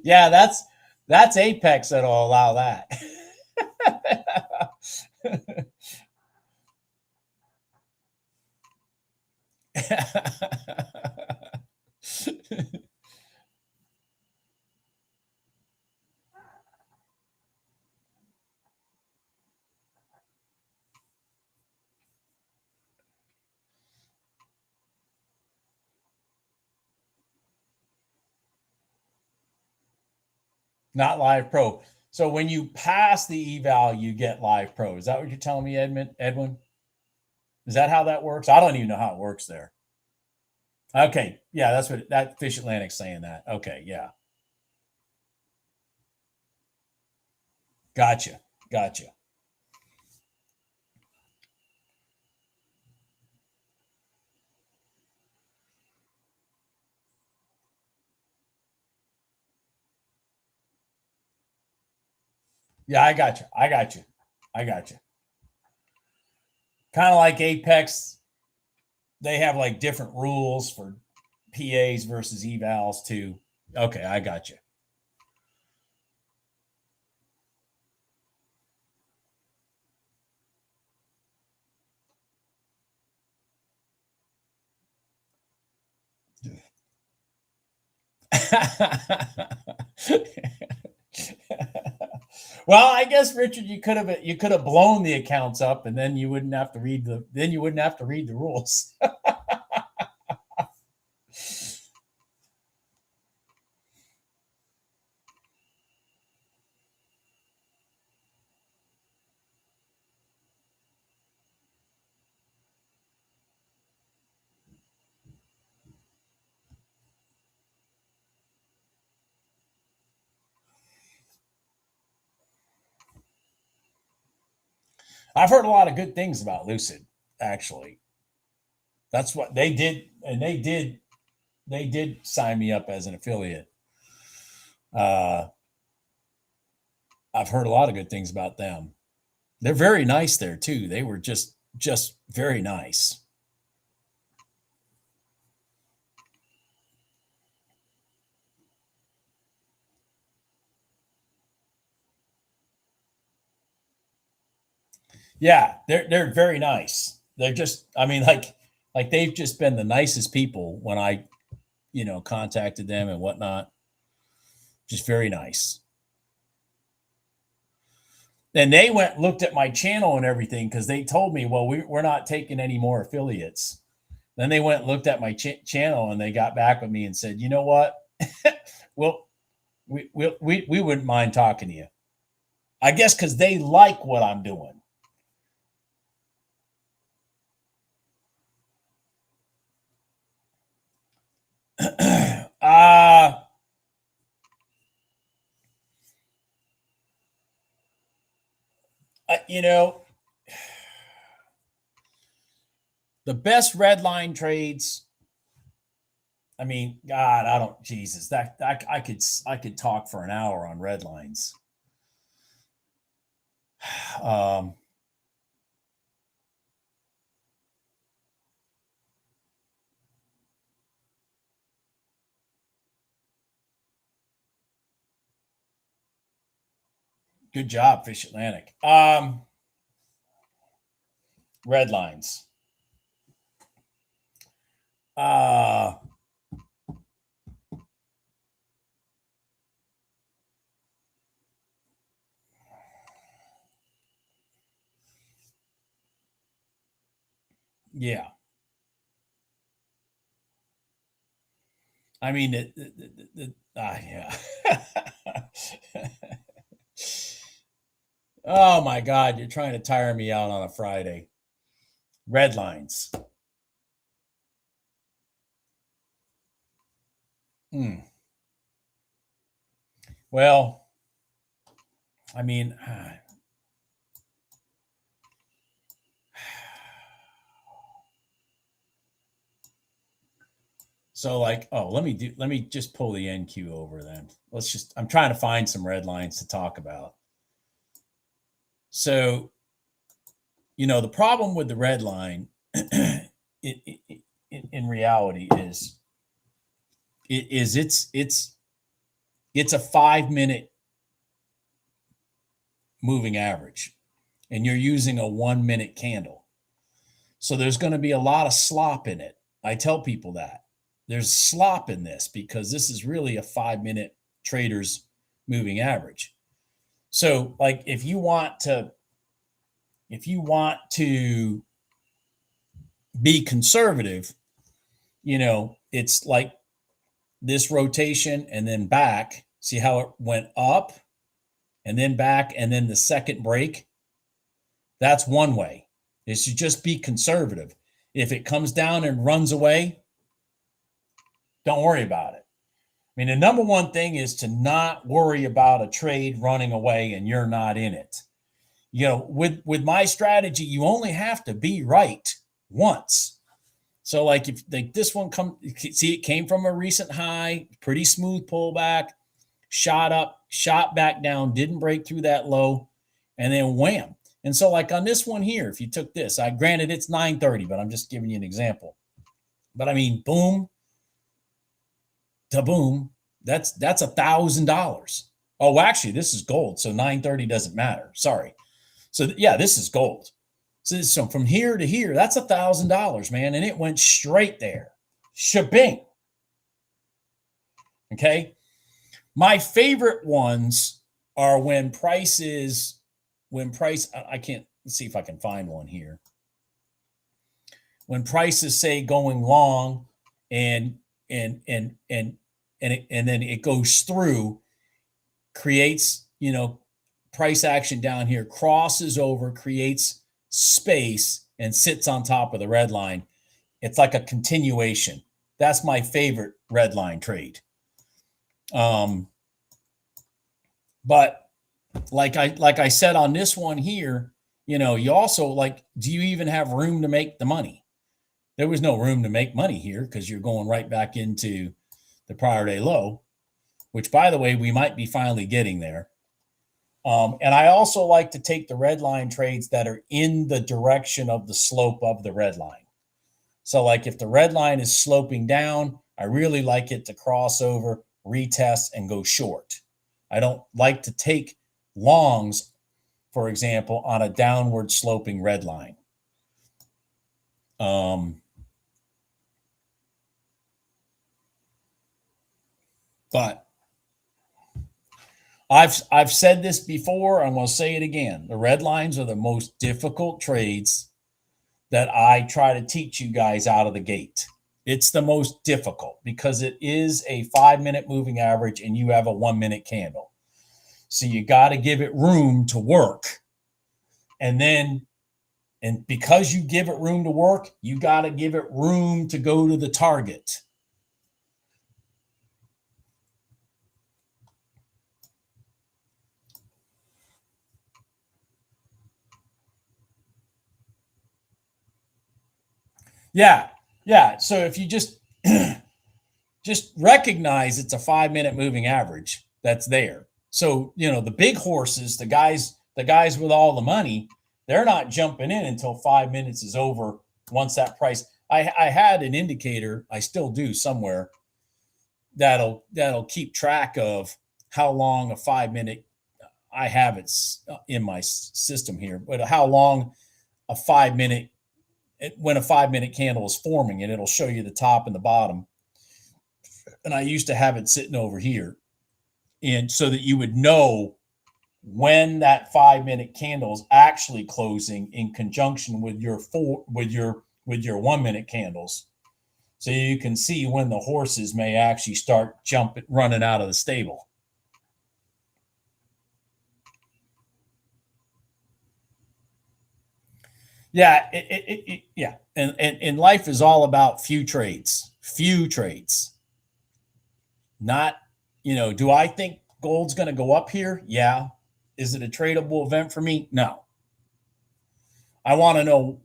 Yeah, that's Apex that'll allow that. Not Live Pro. So when you pass the eval, you get live pro. Is that what you're telling me, Edwin? Is that how that works? I don't even know how it works there. Okay. Yeah, that's what that Fish Atlantic's saying that. Okay. Yeah. Gotcha. Yeah, I got you. Kind of like Apex, they have like different rules for PAs versus evals too. Okay, I got you. Well, I guess Richard, you could have blown the accounts up, and then you wouldn't have to read the rules. I've heard a lot of good things about Lucid, actually. That's what they did, and they did sign me up as an affiliate. I've heard a lot of good things about them. They're very nice there too. They were just very nice. Yeah, they're very nice. They're just, I mean, like they've just been the nicest people when I, contacted them and whatnot. Just very nice. And they went looked at my channel and everything because they told me, well, we're not taking any more affiliates. Then they went and looked at my channel and they got back with me and said, you know what? Well, we wouldn't mind talking to you. I guess because they like what I'm doing. The best red line trades. I mean, God, I don't. Jesus, that I could talk for an hour on red lines. Good job, Fish Atlantic. Red lines. Yeah. I mean, yeah. Oh my God, you're trying to tire me out on a Friday. Red lines. Well, I mean, so like, let me just pull the NQ over then. I'm trying to find some red lines to talk about. So, the problem with the red line in reality is it's a 5-minute moving average, and you're using a 1-minute candle. So there's going to be a lot of slop in it. I tell people that there's slop in this because this is really a 5-minute trader's moving average. So like if you want to be conservative, it's like this rotation and then back. See how it went up and then back, and then the second break, that's one way, is to just be conservative. If it comes down and runs away, don't worry about it. I mean, the number one thing is to not worry about a trade running away and you're not in it. You know, with my strategy, you only have to be right once. So like if like this one see, it came from a recent high, pretty smooth pullback, shot up, shot back down, didn't break through that low, and then wham. And so like on this one here, if you took this, granted it's 930, but I'm just giving you an example. But I mean, boom to boom, that's $1,000. Oh, actually, this is gold, so 930 doesn't matter. Sorry. So yeah, this is gold. So from here to here, that's $1,000, man, and it went straight there. Shabing. Okay. My favorite ones are when I can't, let's see if I can find one here. When prices say going long and then it goes through, creates, you know, price action down here, crosses over, creates space, and sits on top of the red line. It's like a continuation. That's my favorite red line trade. But like I said on this one here, you know, you also like, do you even have room to make the money? There was no room to make money here because you're going right back into the prior day low, which, by the way, we might be finally getting there. And I also like to take the red line trades that are in the direction of the slope of the red line. So like if the red line is sloping down, I really like it to cross over, retest, and go short. I don't like to take longs, for example, on a downward sloping red line. But I've said this before. I'm going to say it again. The red lines are the most difficult trades that I try to teach you guys out of the gate. It's the most difficult because it is a 5-minute moving average and you have a 1-minute candle. So you got to give it room to work. And because you give it room to work, you got to give it room to go to the target. Yeah. So if you just recognize it's a 5-minute moving average that's there. So, you know, the big horses, the guys with all the money, they're not jumping in until 5 minutes is over. Once that price, I had an indicator, I still do somewhere, that'll keep track of how long a 5-minute, I have it in my system here, but how long a 5-minute, when a 5-minute candle is forming, and it'll show you the top and the bottom. And I used to have it sitting over here, and so that you would know when that 5-minute candle is actually closing in conjunction with your 1-minute candles, so you can see when the horses may actually start running out of the stable. Yeah, yeah, and life is all about few trades. Not, you know, do I think gold's going to go up here? Yeah. Is it a tradable event for me? No. I want to know,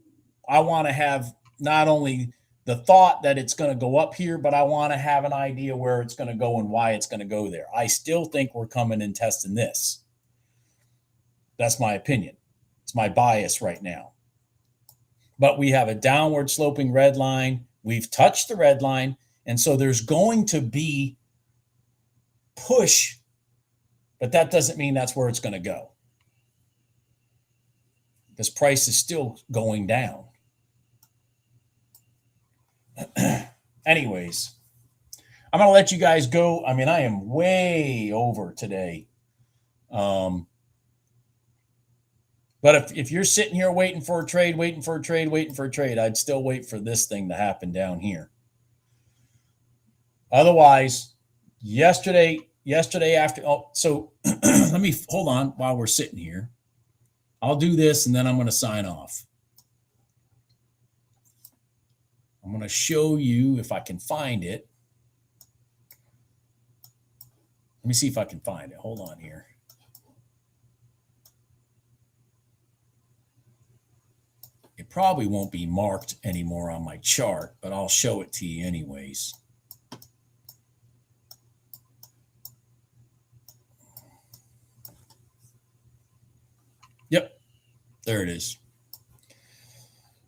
I want to have not only the thought that it's going to go up here, but I want to have an idea where it's going to go and why it's going to go there. I still think we're coming and testing this. That's my opinion. It's my bias right now. But we have a downward sloping red line. We've touched the red line. And so there's going to be push, but that doesn't mean that's where it's going to go. This price is still going down. Anyways, I'm going to let you guys go. I mean, I am way over today. But if you're sitting here waiting for a trade, I'd still wait for this thing to happen down here. Otherwise, yesterday yesterday after, so let me hold on while we're sitting here. I'll do this and then I'm going to sign off. I'm going to show you if I can find it. Let me see if I can find it. Hold on here. It probably won't be marked anymore on my chart, but I'll show it to you anyways. Yep, there it is.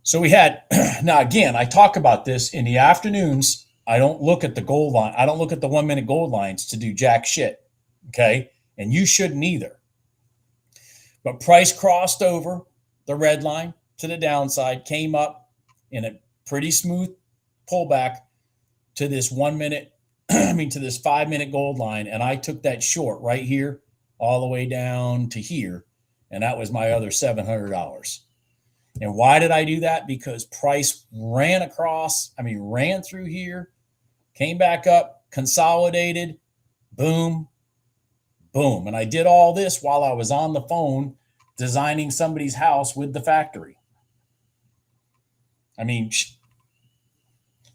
So we had, now again, I talk about this in the afternoons. I don't look at the gold line. I don't look at the 1 minute gold lines to do jack shit. Okay. And you shouldn't either. But price crossed over the red line to the downside, came up in a pretty smooth pullback to this 1 minute, to this 5 minute gold line. And I took that short right here all the way down to here. And that was my other $700. And why did I do that? Because price ran through here, came back up, consolidated, boom, boom. And I did all this while I was on the phone designing somebody's house with the factory. I mean,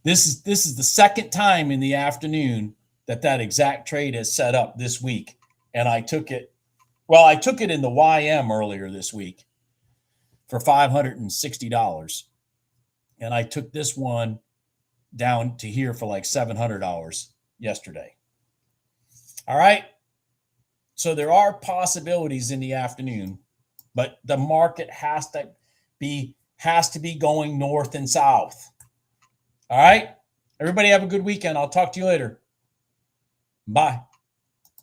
this is the second time in the afternoon that exact trade has set up this week. And I took it. Well, I took it in the YM earlier this week for $560. And I took this one down to here for like $700 yesterday. All right. So there are possibilities in the afternoon, but the market has to be going north and south. All right. Everybody have a good weekend. I'll talk to you later. Bye.